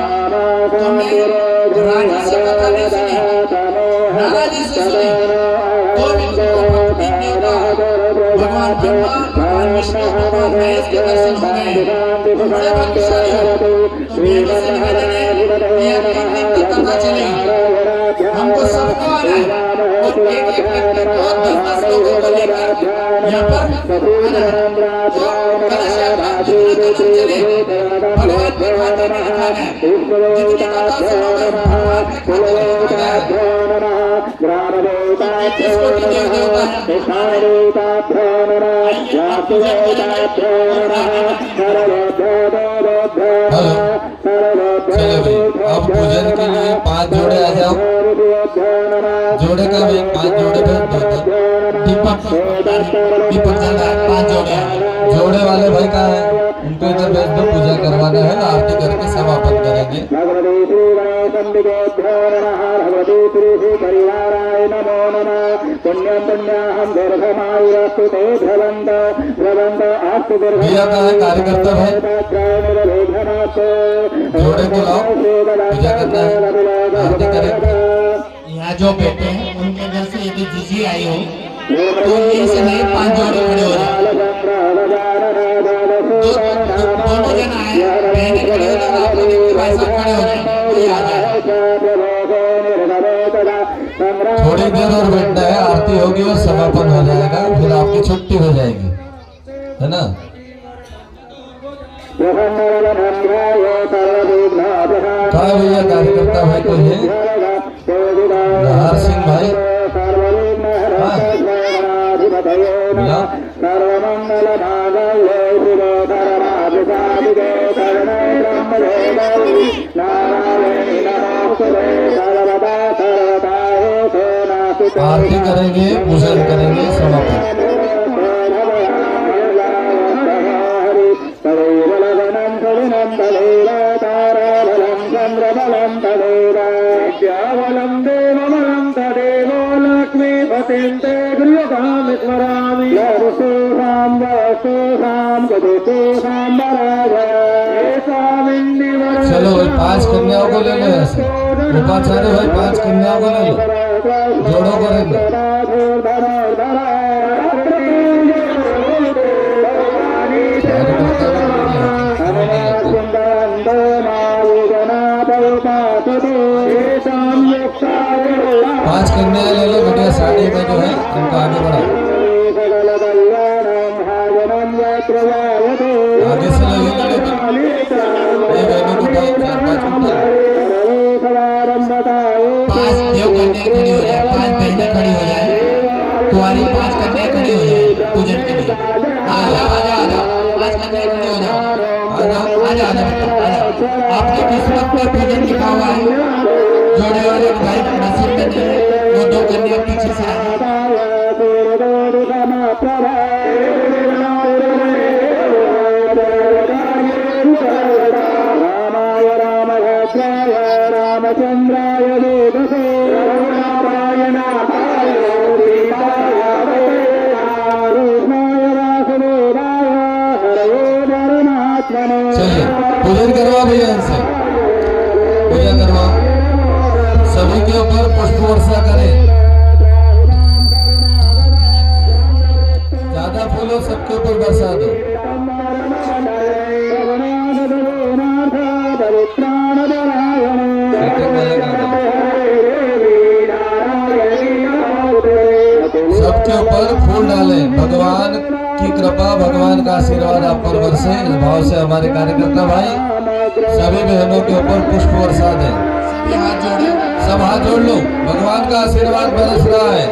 तुमने रानी से कथा नहीं सुनी, नाराजी से सुनी, तो भी तुमको भक्ति देवता भगवान ब्रह्मा, भगवान विष्णु, भगवान महेश के दर्शन हो गए। तुम बड़े भाग्यशाली हो। तो बेटे से निवेदन है कि यह 3 दिन तक कथा चलेगी, हमको सबको आना है और एक एक व्यक्ति को 10-10 लोगों को लेकर यहाँ पर आना है। तो कलश यात्रा जितना कदम चले भगवान के खाते में लिखाना है, जितनी कथा सुनोगे भगवान के खाते में लिखाना है। 33 कोटि देव देवता है, आइए आप पूजन करेंगे। हेलो, चलो भाई अब पूजन के लिए 5 जोड़े आ जाओ। जोड़े का भी 5 जोड़े भेज दो। दीपक जल रहा है, 5 जोड़े हैं। जोड़े वाले भाई कहाँ है, उनको इधर भेज दो, पूजा करवाना है, आरती करके समापन करेंगे। भैया कहाँ है कार्यकर्ता भाई, जोड़े को लाओ, पूजा करना है, आरती करेंगे। यहाँ जो बेटे हैं उनके घर से यदि जीजी आई हो तो ये से नहीं 5 जोड़े खड़े हो जाए। दोनों जन आए, बहनें खड़े हो जाए, आप लोग भाई साहब खड़े हो जाए, कोई आ जाए। थोड़ी देर और बैठना है, आरती होगी और समापन हो जाएगा, फिर आपकी छुट्टी हो जाएगी, है ना। कहा भैया कार्यकर्ता भाई कोई है, नहार सिंह भाई, हाँ बुलाओ। आरती करेंगे, पूजन करेंगे, समापन। चलो भाई 5 कन्याओं को ले लो, ऐसे उपाचार्य भाई 5 कन्याओं को ले लो, जोड़ों को ले लो। पांच कन्या ले लो, बढ़िया साड़ी में जो है उनको आगे बढ़ाओ, आगे से लगेगा, लेकिन ये बहनों को 4-5 उठा। 5 देव कन्या खड़ी हो जाए, 5 बहनें खड़ी हो जाए, कुंवारी 5 कन्या खड़ी हो जाए पूजन के लिए। आ जाओ 5 कन्या खड़ी हो जाओ, आ जाओ आपकी किस्मत पर पूजन लिखा हुआ है। जोड़े वाले भाई नसीब में नहीं है, वो 2 कन्या पीछे से आ चलिए पूजन करवाओ भैया, इनसे पूजा करवाओ, सभी के ऊपर पुष्प वर्षा करें, ज्यादा फूलों सबके ऊपर बरसा दो। सब सबके ऊपर फूल डालें, भगवान की कृपा, भगवान का आशीर्वाद आप पर बरसे। इस भाव से हमारे कार्यकर्ता भाई सभी बहनों के ऊपर पुष्प वर्षा दें। सभी हाथ जोड़े। सब हाथ जोड़ लो, भगवान का आशीर्वाद बरस रहा है।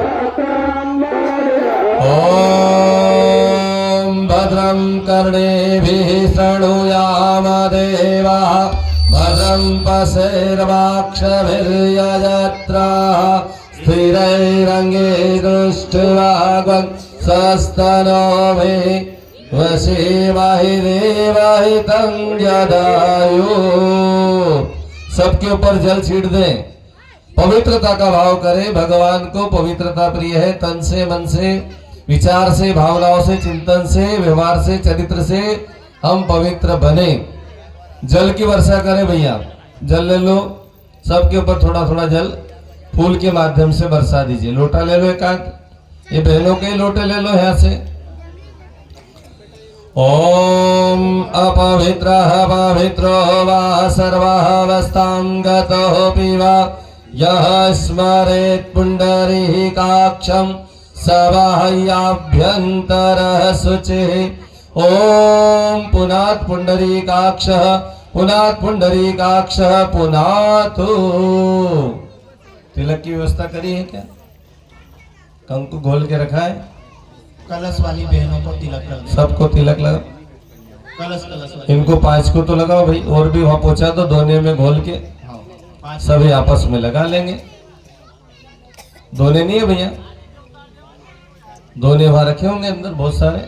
ओम भद्रं कर्णेभिः शृणुयाम देवाः, भद्रं पश्येर्वाक्षभिर्यजत्राः, स्थिरैरङ्गैरुष्टवाग्वत्सस्तनोभिः वशीमहि देवहितं जदायुः। सबके ऊपर जल छीट दें, पवित्रता का भाव करें। भगवान को पवित्रता प्रिय है। तन से, मन से, विचार से, भावनाओं से, चिंतन से, व्यवहार से, चरित्र से हम पवित्र बने। जल की वर्षा करें भैया, जल ले लो, सबके ऊपर थोड़ा थोड़ा जल फूल के माध्यम से बरसा दीजिए। लोटा ले लो एक आध, ये बहनों के लोटे ले लो यहाँ से। ओम अपवित्रः पवित्रो वा सर्वावस्थां गतोऽपि वा यः स्मरेत् पुण्डरीकाक्षं स बाह्याभ्यन्तरः शुचिः। ओम पुनात् पुण्डरीकाक्षः, पुनात् पुण्डरीकाक्षः, पुनातु। तिलक की व्यवस्था करी है क्या? कंकु घोल के रखा है? कलश वाली बहनों को तिलक कर दे। सबको तिलक लगा। कलश वाली। इनको 5 को तो लगाओ भाई, और भी वहां पहुंचा दो, दोने में घोल के हाँ, 5 सभी आपस में लगा लेंगे। दोने नहीं है भैया, दोने वहां रखे होंगे अंदर बहुत सारे।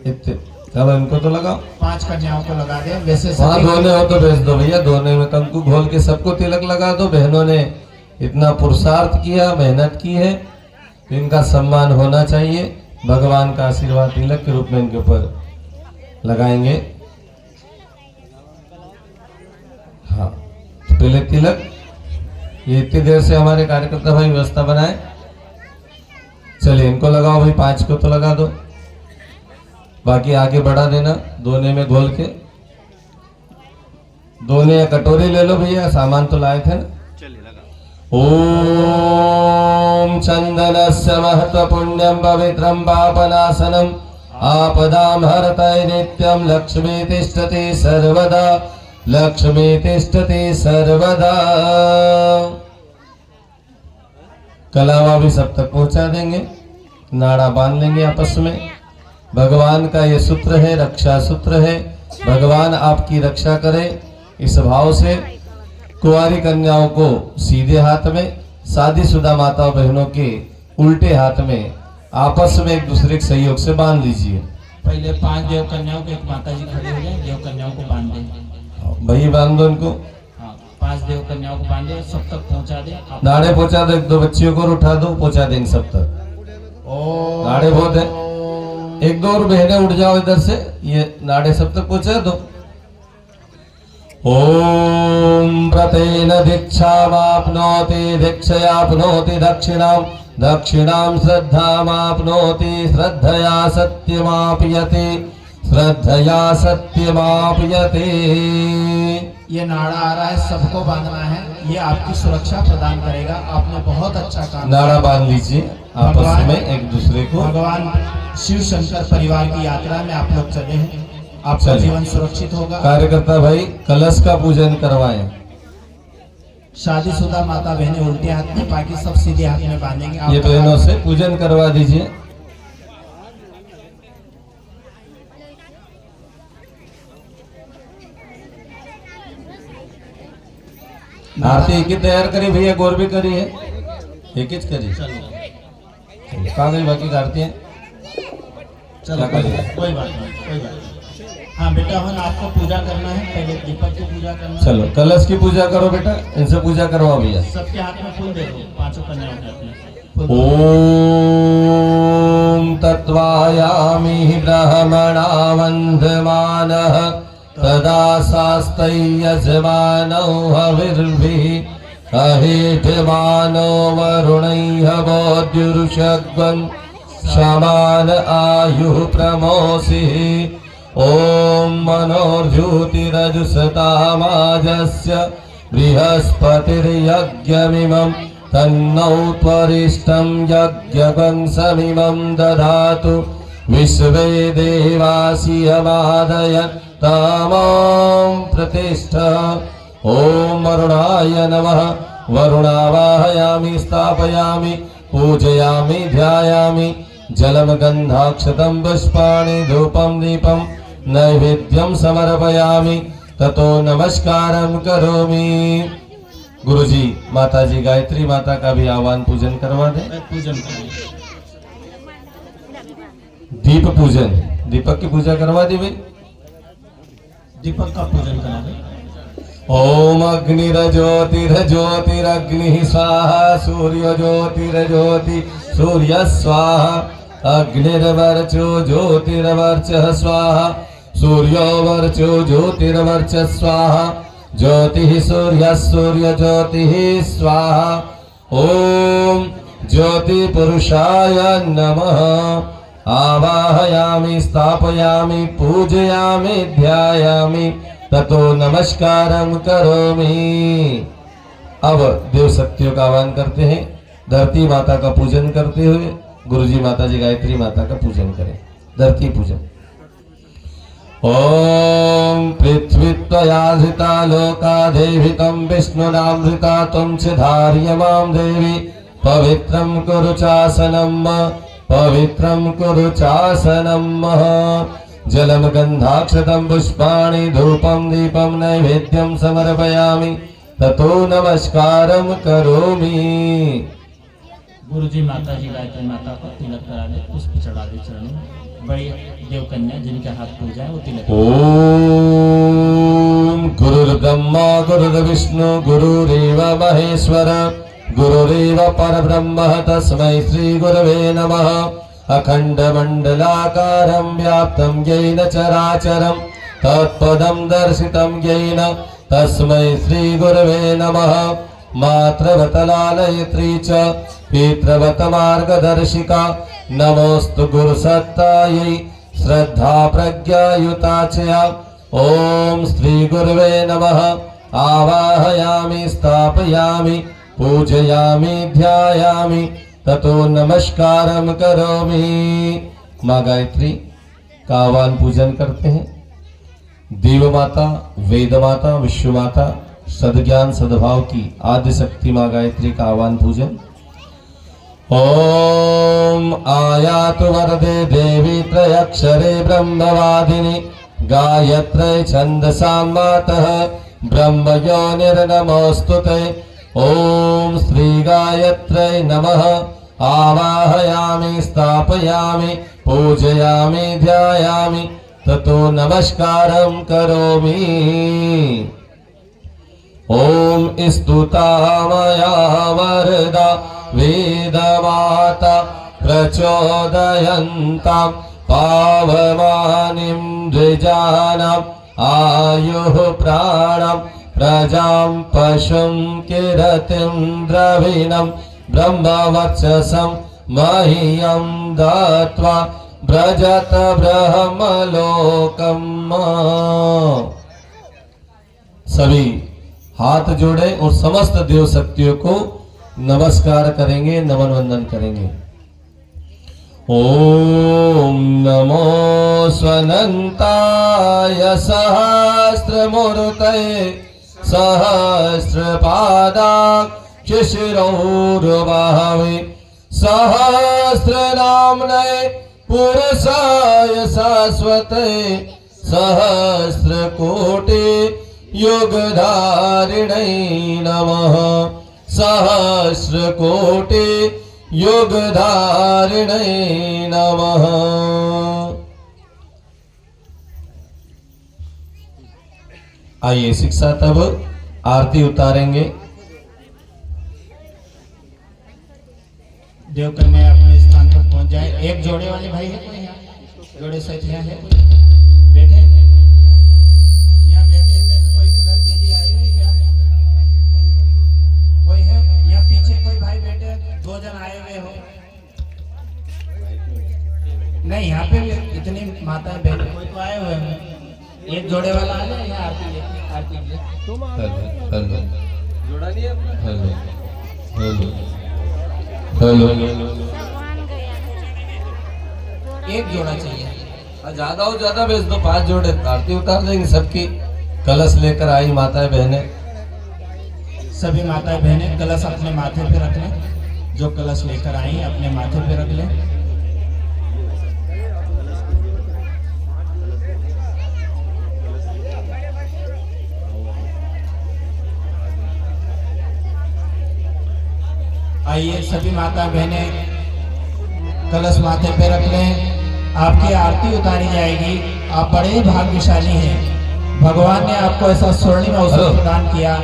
इतने चलो इनको तो लगाओ। 5 कन्याओं को लगा दे। वैसे वहां सभी दोने हो तो भेज दो भैया, दोने में कंकु घोल के सबको तिलक लगा दो। बहनों ने इतना पुरुषार्थ किया, मेहनत की है, इनका सम्मान होना चाहिए। भगवान का आशीर्वाद तिलक के रूप में इनके ऊपर लगाएंगे। हाँ, तो पहले तिलक, ये इतनी देर से हमारे कार्यकर्ता भाई व्यवस्था बनाए। चलिए इनको लगाओ भाई, 5 को तो लगा दो, बाकी आगे बढ़ा देना दोने में घोल के। दोने या कटोरी ले लो भैया, सामान तो लाए थे ना। ओम चंदनस्य महत्वपुण्यं पवित्रं पापनाशनम् आपदां हरतय नित्यं लक्ष्मी तिष्ठति सर्वदा, लक्ष्मी तिष्ठति सर्वदा। कलावा भी सब तक पहुंचा देंगे, नाड़ा बांध लेंगे आपस में। भगवान का ये सूत्र है, रक्षा सूत्र है। भगवान आपकी रक्षा करे, इस भाव से कुंवारी कन्याओं को सीधे हाथ में, शादीशुदा माताओं बहनों के उल्टे हाथ में आपस में एक दूसरे के सहयोग से बांध लीजिए। पहले 5 देव कन्याओं को, एक माता जी खड़ी हो जाए, देव कन्याओं को बांध दे। भाई बांध दो इनको, हाँ, 5 देव कन्याओं को बांधे, सब तक पहुंचा दे। नाड़े पहुंचा दो, 1-2 बच्चियों को उठा दो, पहुंचा देंगे सब तक। नाड़े बहुत है, 1-2 और बहनें उठ जाओ इधर से, ये नाड़े सब तक पहुंचा दो। ओम प्रतेन दीक्षामाप्नोति, दीक्षयाप्नोति दक्षिणां, दक्षिणां श्रद्धामाप्नोति, श्रद्धया सत्यमाप्यते, श्रद्धया सत्यमाप्यते। ये नाड़ा आ रहा है, सबको बांधना है, ये आपकी सुरक्षा प्रदान करेगा। आपने बहुत अच्छा काम। नाड़ा बांध लीजिए आपस में एक दूसरे को। भगवान शिव शंकर परिवार की यात्रा में आप लोग चले हैं, आपका चलिए। जीवन सुरक्षित होगा। कार्यकर्ता भाई कलश का पूजन करवाएं। शादीशुदा माता बहनें उल्टे हाथ में, बाकी सब सीधे हाथ में बांधेंगे। ये आपका बहनों से पूजन करवा दीजिए। आरती एक ही तैयार करी भैया, गौर भी करी है, एक ही करी। कहाँ गई बाकी आरती है? चलो क्या करेंगे? कोई बात नहीं, कोई बात नहीं। हाँ बेटा, हम आपको पूजा करना है, पहले दीपक की पूजा करना है। चलो कलश की पूजा करो बेटा, इनसे पूजा करवाओ भैया। सबके हाथ में फूल दे दो, 5 कन्याओं के हाथ में फूल दो। ओम तत्वायामि ब्रह्मणा वन्दमानः तदा शास्त्रै यजमानौ हविर्भिः अहेठमानो वरुणैः बोद्युरुषग्वन् शमान आयुः प्रमोषिः। ओम मनोर्ज्योतिरजुषतामाजस्य बृहस्पतिर्यज्ञमिमं तन्नो त्वरिष्ठं यज्ञवंशमिमं दधातु विश्वे देवासियमादय तामां प्रतिष्ठ। ॐ वरुणाय नमः। वरुणावाहयामि स्थापयामि पूजयामि ध्यायामि जलं गन्धाक्षतं पुष्पाणि धूपं दीपं नैवेद्यं समर्पयामि ततो नमस्कारं करोमि। गुरुजी माताजी गायत्री माता का भी आह्वान पूजन करवा दें। पूजन करें। दीप पूजन, दीपक की पूजा करवा दी भाई। दीपक का पूजन करा दें। ओम अग्निर्ज्योतिर्ज्योतिरग्निः स्वाहा सूर्यज्योतिर्ज्योति सूर्य स्वाहा अग्निर्वर्चो ज्योतिर्वर्चः स्वाहा सूर्यो वर्चो ज्योतिर्वर्चः स्वाहा ज्योतिः सूर्यः सूर्यज्योतिः स्वाहा। ओम ज्योति पुरुषाय नमः। आवाहयामि स्थापयामि पूजयामि ध्यायामि ततो नमस्कारं करोमि। अब देव शक्तियों का आह्वान करते हैं। धरती माता का पूजन करते हुए गुरुजी माता जी गायत्री माता का पूजन करें। धरती पूजन। ओम पृथ्वी त्वयाधृता लोका देवी तं विष्णुनामृता त्वं च धार्यमां देवी पवित्रं कुरु चासनं पवित्रं कुरु चासनं। जलं गन्धाक्षतं पुष्पाणि धूपं दीपं नैवेद्यं समर्पयामि ततो नमस्कारं करोमि। गुरुजी माता जी गायत्री माता को तिलक करा दे, पुष्प चढ़ा दे चरणों में। बड़ी देवकन्या जिनके हाथ पूजा है वो तिलक। ओम गुरुर्ब्रह्मा गुरुर्विष्णु गुरुरेव महेश्वर गुरुरेव परब्रह्म तस्मै श्री गुरवे नमः। अखण्डमण्डलाकारं व्याप्तं येन चराचरं तत्पदं दर्शितं येन तस्मै श्री गुरवे नमः। मातृवतलालयत्री च पितृवत मार्गदर्शिका नमोस्तु गुरुसत्तायै श्रद्धा प्रज्ञायुता च। ओम श्री गुरवे नमः। आवाहयामि स्थापयामि पूजयामि ध्यायामि ततो नमस्कारं करोमि। माँ गायत्री का आह्वान पूजन करते हैं। देव माता वेद माता विश्व माता सद्ज्ञान सद्भाव की आद्य शक्ति माँ गायत्री का आह्वान पूजन। ओम आयातु वरदे देवी त्रयक्षरे ब्रह्मवादिनी गायत्रै छन्दसां मातः ब्रह्मयोनिर्नमोऽस्तुते। ओम श्री गायत्रै नमः। आवाहयामि स्थापयामि पूजयामि ध्यायामि ततो नमस्कारं करोमि। ओम स्तुता मया वरदा वेदमाता प्रचोदयन्तां पावमानिं द्विजानाम् आयुः प्राणं प्रजां पशुं किरतिं द्रविणं ब्रह्मवर्चसं मह्यं दत्त्वा व्रजत ब्रह्मलोकम्। सभी हाथ जोड़े और समस्त देव शक्तियों को नमस्कार करेंगे, नमन वंदन करेंगे। ओम नमो स्वनंताय सहस्रमूर्तये सहस्रपादाक्षशिरोरुबाहवे सहस्रनाम्ने पुरुषाय शाश्वते सहस्रकोटि युगधारिणे नमः। सहस्रकोटि युगधारिणे नमः। आइए शिक्षा तब आरती उतारेंगे। देवकन्या अपने स्थान पर पहुंच जाए। एक जोड़े वाले भाई है कोई यहाँ? जोड़े सहित यहाँ है कोई? बैठे यहाँ बैठे। इनमें से कोई के घर दीदी आई हुई क्या? कोई है यहाँ पीछे? कोई भाई बैठे? दो जन आए हुए हो? नहीं, यहाँ पे भी इतनी माताएं बैठे, कोई तो आए हुए हैं। एक जोड़े वाला आ जाए यहाँ आरती ले। हेलो जोड़ा नहीं है अपना। हेलो हेलो एक जोड़ा चाहिए। ज्यादा हो ज्यादा भेज दो, 5 जोड़े आरती उतार देंगे सबकी। कलश लेकर आई माताएं बहनें। सभी माताएं बहनें कलश अपने माथे पे रख लें। जो कलश लेकर आई अपने माथे पे रख लें। आइए सभी माता बहनें कलश माथे पे रख लें। आपकी आरती उतारी जाएगी। आप बड़े ही भाग्यशाली हैं। भगवान ने आपको ऐसा स्वर्णिम अवसर प्रदान किया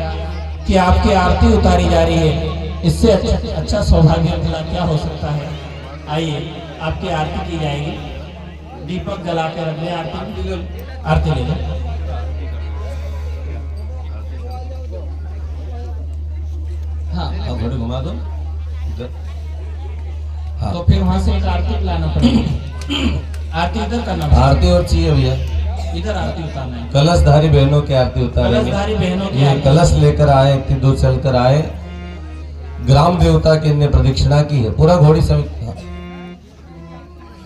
कि आपकी आरती उतारी जा रही है। इससे अच्छा सौभाग्य क्या हो सकता है। आइए आपकी आरती की जाएगी। दीपक जला के रख लें। आरती ले लें। हाँ घोड़े घुमा दो। हाँ। तो फिर वहां से एक आरती लाना पड़ेगा। आरती इधर करना पड़ेगा। आरती और चाहिए भैया। इधर आरती उतारना है। कलशधारी बहनों की आरती उतारेंगे। कलशधारी बहनों की ये आरती। कलश लेकर आए, दो चलकर आए। ग्राम देवता की इनने प्रदक्षिणा की है। पूरा घोड़ी समेत। हाँ।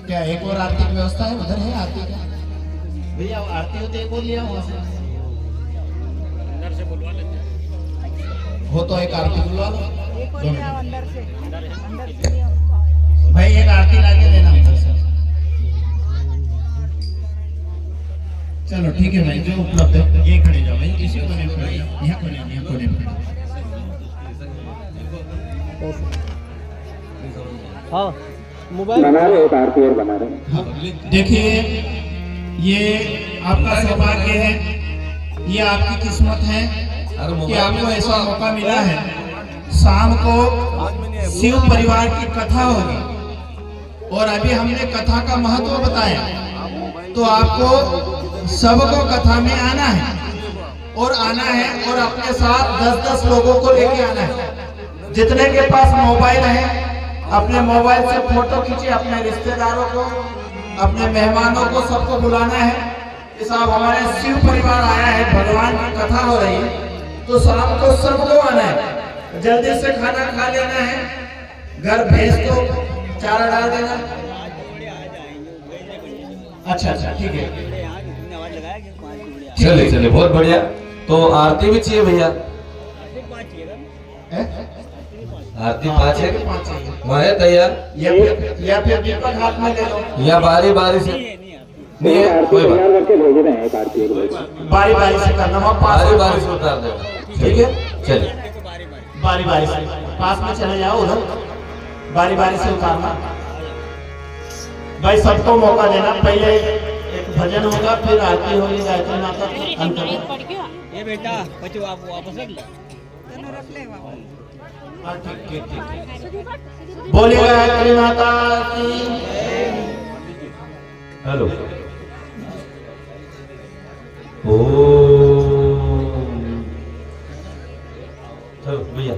क्या एक और आरती की व्यवस्था है? उधर है आरती का भैया। आरती होते एक और लिया वहां से हो तो एक आरती बुलवा लो। भाई एक आरती लाके देना उधर से। चलो ठीक है भाई, जो उपलब्ध है ये खड़े जाओ भाई। किसी को नहीं खड़े, यहाँ खड़े, यहाँ खड़े। हाँ मोबाइल बना रहे एक आरती और बना रहे। देखिए ये आपका सौभाग्य है, ये आपकी किस्मत है कि आपको ऐसा मौका मिला है। शाम को शिव परिवार की कथा होगी और अभी हमने कथा का महत्व बताया। तो आपको सबको कथा में आना है और अपने साथ 10-10 लोगों को लेके आना है। जितने के पास मोबाइल है अपने मोबाइल से फोटो खींचिए। अपने रिश्तेदारों को, अपने मेहमानों को, सबको बुलाना है कि साहब हमारे शिव परिवार आया है, भगवान की कथा हो रही है। तो शाम को सबको आना है। जल्दी से खाना खा लेना है। घर भैंस को चारा डाल देना। अच्छा ठीक है। चले बहुत बढ़िया। तो आरती भी चाहिए भैया। आरती 5 है। वहाँ है तैयार। या फिर दीपक हाथ में ले लो। या बारी बारी से नहीं है कोई बात। बारी बारी से करना। वहाँ बारी बारी से उतार देना। ठीक है चलिए। बारी बारी से पास में चले जाओ। उधर बारी बारी से उतारना। भाई सबको मौका देना। पहले एक भजन होगा, फिर आरती होगी गायत्री माता की। ये बेटा बच्चों आप वापस रख ले। ठीक। बोलिए गायत्री माता की। हेलो। ओ चलो भैया।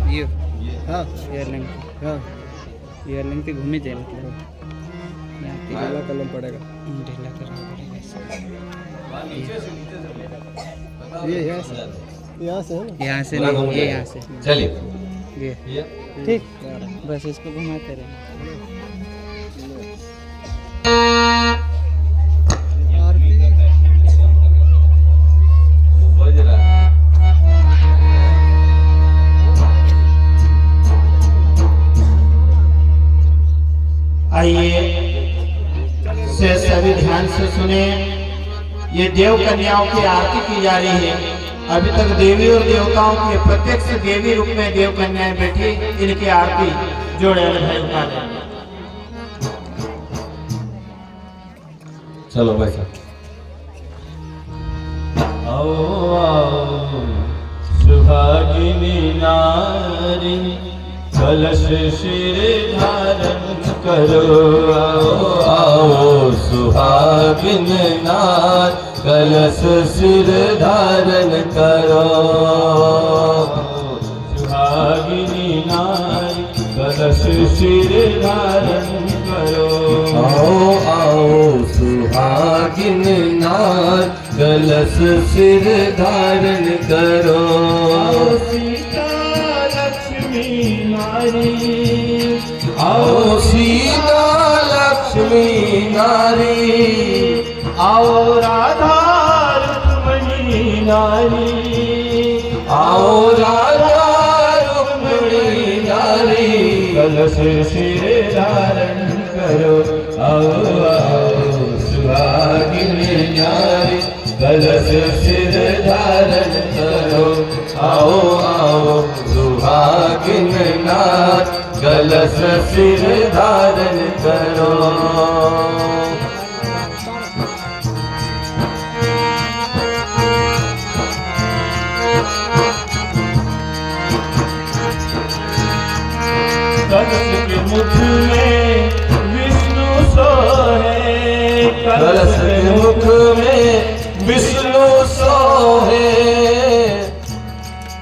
ये हाँ ईयरलिंग। हाँ ईयरलिंग पे घूमे जाए मतलब यहाँ पे ढीला कलम पड़ेगा। ढीला करना पड़ेगा। ये यहाँ से है ना? यहाँ से नहीं, ये यहाँ से। चलिए ये ठीक। बस इसको घुमाते रहे। आइए से सभी ध्यान से सुने। ये देव कन्याओं की आरती की जा रही है। अभी तक देवी और देवताओं के प्रत्यक्ष देवी रूप में देव कन्याएं बैठी। इनकी आरती जोड़े वाले भाई उतार देंगे। चलो भाई साहब। आओ आओ सुहागिनी नारी कलश सिर धारण करो आओ आओ सुहागिन नार कलश सिर धारण करो। सुहागिनी नारी कलश सिर धारण करो। आओ आओ सुहागिन नार कलश सिर धारण करो। सीता लक्ष्मी नारी आओ सीता लक्ष्मी नारी आओ राधा रुक्मणी नारी आओ राधा रुक्मिणी नारी कलश सिर धारण करो। आओ आओ सुहागिनी नारी कलश सिर धारण करो। आओ आओ सुहागिन नार कलश सिर धारण करो। कलश के मुख में विष्णु सोहे। कलश के मुख में विष्णु सोहे।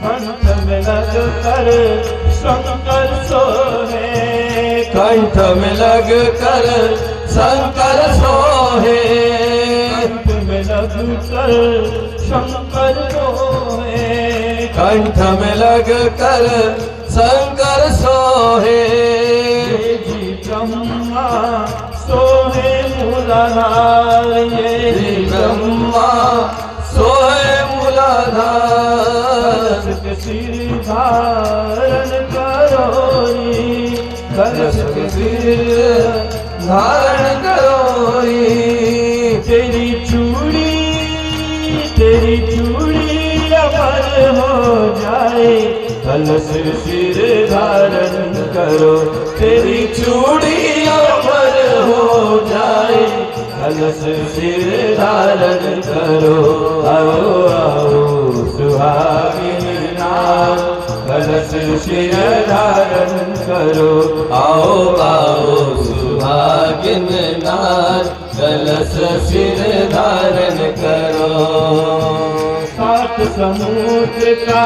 कंठ में लग कर शंकर सोहे। कंठ में लग कर शंकर सोहे। कंठ में लग कर शंकर सोहे। कंठ में लग कर शंकर सोहे। जी ब्रह्मा सोहे मूलाधार। ये ब्रह्मा सोहे मूलाधार। कलश के सिर धारण करोरी। कलश के सिर धारण करोरी। तेरी चूड़ी अमर हो जाए। कलश सिर धारण करो। तेरी चूड़ी अमर हो जाए। कलश सिर धारण करो। आओ आओ सुहागिनी नार कलश सिर धारण करो। आओ आओ सुहागिन नार कलश सिर धारण करो। सात समुद्र का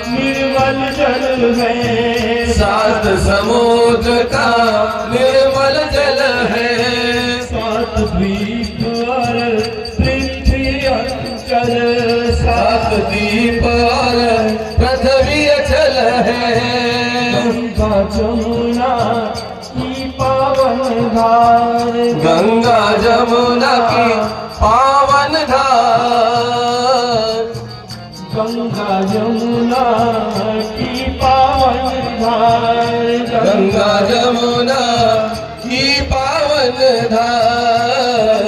निर्मल जल है। सात समुद्र का निर्मल जल है। सात द्वीप और पृथ्वी अंचल। सात दीप और पृथ्वी अचल है। गंगा जमुना की पावन धार। गंगा जमुना की पावन धार। गंगा जमुना की पावन धार। गंगा जमुना की पावन धार।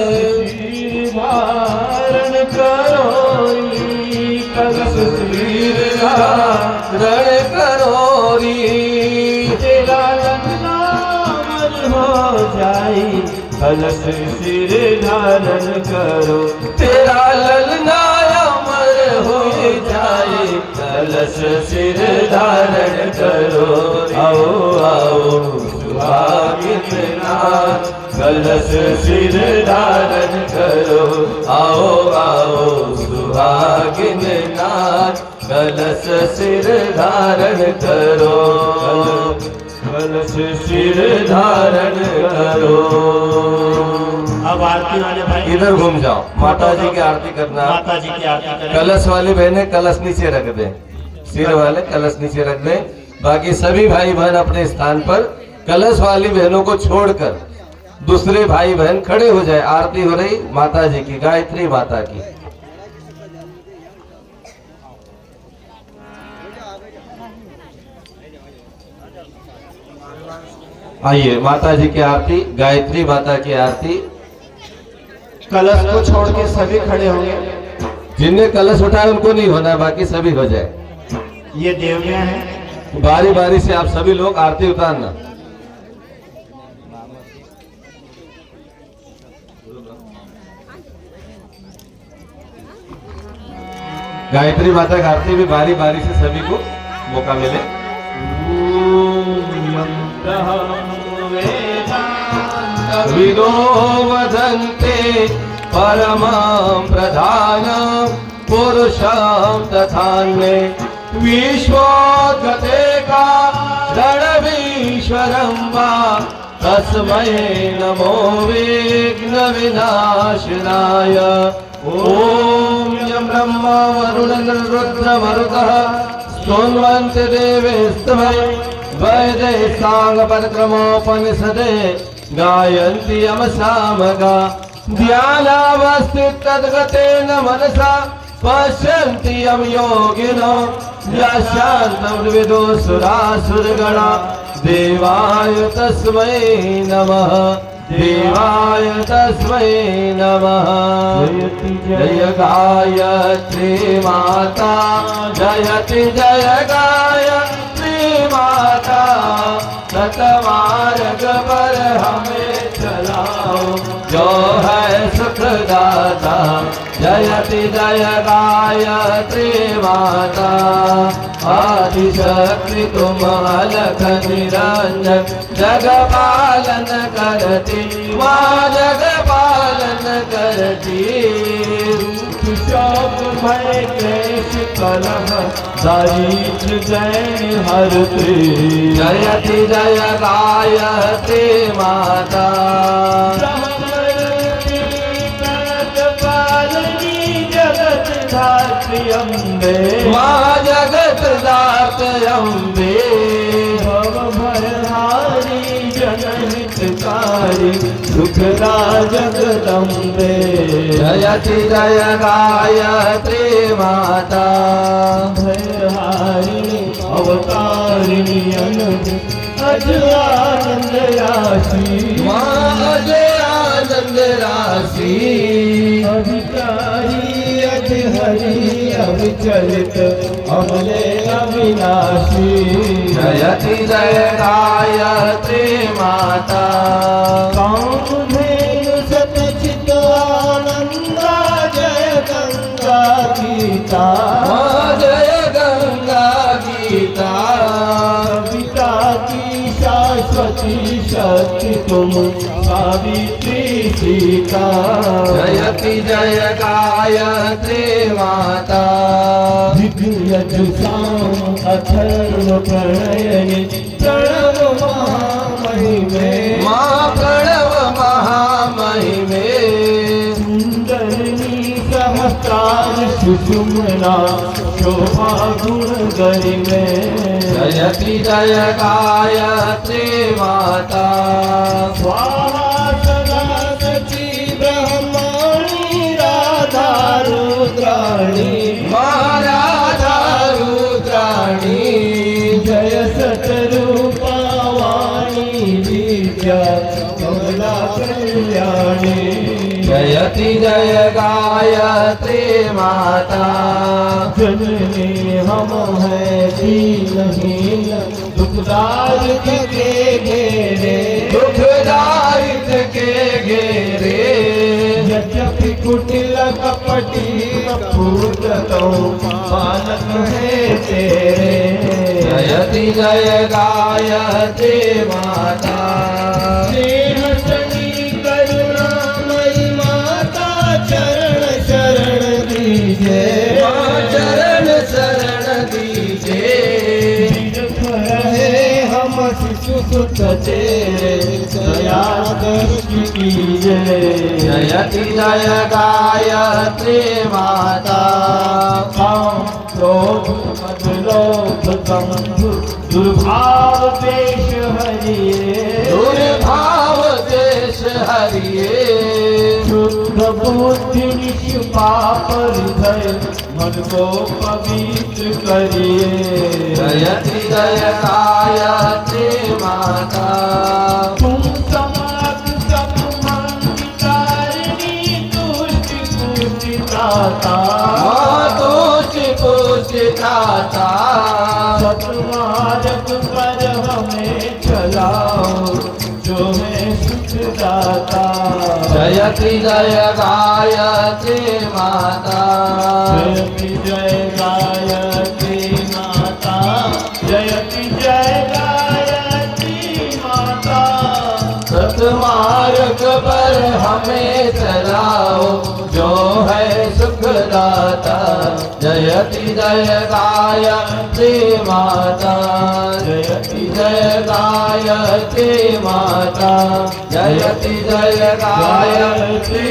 सिर धारण करोरी। कलश सिर रण करोरी। तेरा लखना अमर हो जाए। कलश सिर धारण करो। तेरा ललना अमर हो जाए। कलश सिर धारण करो। आओ आओ सुहागिन नार कलश सिर धारण करो। आओ आओ सुहागिन नार कलश सिर धारण करो। कलश सिर धारण करो। अब आरती वाले भाई इधर घूम जाओ। माता जी की आरती करना। माता जी की आरती करें। कलश वाली बहनें कलश नीचे रख दें। सिर वाले कलश नीचे रख दें। बाकी सभी भाई बहन अपने स्थान पर कलश वाली बहनों को छोड़कर दूसरे भाई बहन खड़े हो जाए। आरती हो रही माता जी की, गायत्री माता की। आइए माता जी की आरती, गायत्री माता की आरती। कलश को छोड़ के सभी खड़े होंगे। जिनने कलश उठाया उनको नहीं होना, बाकी सभी हो जाए। ये देवियां हैं। बारी बारी से आप सभी लोग आरती उतारना। गायत्री माता की आरती भी बारी बारी से सभी को मौका मिले। विदो वदन्ते परमं प्रधानं पुरुषं तथान्ये विश्वोद्गते कारणमीश्वरं वा तस्मै नमो विघ्नविनाशनाय। ॐ यं ब्रह्मा वरुणरुद्रमरुतः स्तोन्वन्ति देवेस्तवै वैदे साङ्गपदक्रमोपनिषदे गायन्ति यमसामगा ध्यानावस्थितद्गतेन मनसा पश्यन्ति यं योगिनो यशान्तं विदुसुरासुरगणा देवाय तस्मै नमः देवाय तस्मै नमः। जय गायत्री माता जयति जय गायत्री माता सतमार्ग पर हमें चलाओ जो है सुखदाता। जयति जय गायत्री माता आदिशक्ति तुम अलख निरंजन जगपालन करती माँ जगपालन करती। शोक भय क्लेश कलह दारिद्र जय हरते। जयति जय गायत्री माता जगत धात्री अम्बे माँ जगत धात्री अम्बे। भव भयहारी जनहितकारी सुखदा जगदम्बे। जयति जय गायत्री माता भयहारिणी अवतारिणी अज आनंद राशि माँ अज आनंद राशि। अधिकारी हरि अविचलित अमले अविनाशी। जयति जय गायत्री माता कामधेनु सतचित आनंदा जय गंगा गीता जय गंगा गीता। कविता की शाश्वती शक्ति तुम सावित्री सीता। जयति जय गायत्री माता दिव्यजुषाम अथर्व प्रणयनि प्रणव महामहिमे माँ प्रणव महामहिमे। सुंदरिणी सहस्रार सुषुम्ना शोभा गुण गरिमे। जयति जय गायत्री माता स्वाहा सदा सची ब्रह्मणी राधा रुद्राणी माँ राधा रुद्राणी। जय सतरूपा वाणी विद्या कमला कल्याणी। जयति जय गायत्री माता जननी हम है दीनहीन दुखदारित के घेरे दुखदारित के घेरे। यद्यपि कुटिल कपटी कपूरतो बालक है तेरे। जयति जय गायत्री माता स्नेह शनि करुणामयी माता चरण शरण दीजे चरण शरण दीजे। रहे हम शिशु सुत तेरे दया दृष्टि कीजे। जयति जय गायत्री माता काम क्रोध मद लोभ बंधु दुर्भाव देश हरिये दुर्भाव देश हरिये। शुद्ध बुद्धि निष्पाप हृदय मन को पवित्र करिए। जयति जय गायत्री माता तुम समाज सब मंगतारिणी तुष्टि पुष्टि दाता तुष्टि पुष्टि दाता। सतमार्ग पर हमें चलाओ जो है सुख दाता। जयति जय गायत्री माता जयति जय गायत्री माता जयति जय गायत्री माता जयति जय गायत्री माता जयति जय गायत्री माता जयति जय गायत्री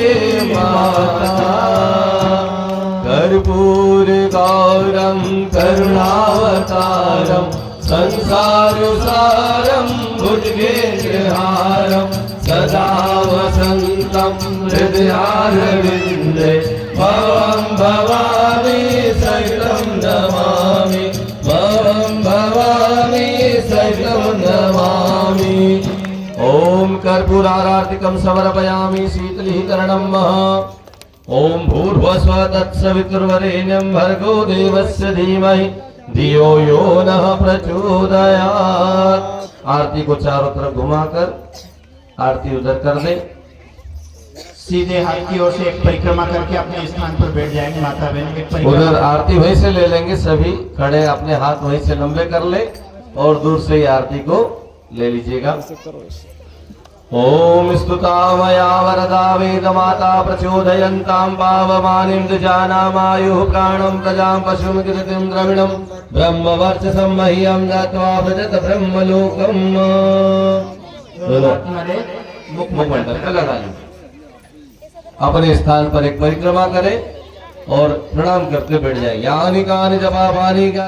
माता कर्पूर गौरम करुणावतारम संसारसारम भुजगेन्द्रहारम सदा वसन्तं हृदयारविन्दे भवं भवामि सहितं नमामि भवं भवामि सहितं नमामि। ॐ कर्पूरारार्तिकं समर्पयामि शीतलीकरणं महा। ॐ भूर्भुवस्वः तत्सवितुर्वरेण्यं भर्गो देवस्य धीमहि धियो यो नः प्रचोदयात्। आरती को चारों तरफ घुमाकर आरती उधर कर दे। सीधे हाथ की ओर से एक परिक्रमा करके अपने स्थान पर बैठ जाएंगे माता बहन के उधर आरती वहीं से ले लेंगे, सभी खड़े अपने हाथ वहीं से लंबे कर ले और दूर से ही आरती को ले लीजिएगा। ओम स्तुता मया वरदा वेदमाता प्रचोदयन्तां पावमानिं द्विजानामायुः प्राणं प्रजां पशुं कीर्तिं द्रविणं ब्रह्मवर्चसं मह्यं दत्त्वा व्रजत ब्रह्मलोकम्। मुखमंडल का लगा लो। अपने स्थान पर एक परिक्रमा करें और प्रणाम करते बैठ जाए। यानी कानि जपा पानी क्या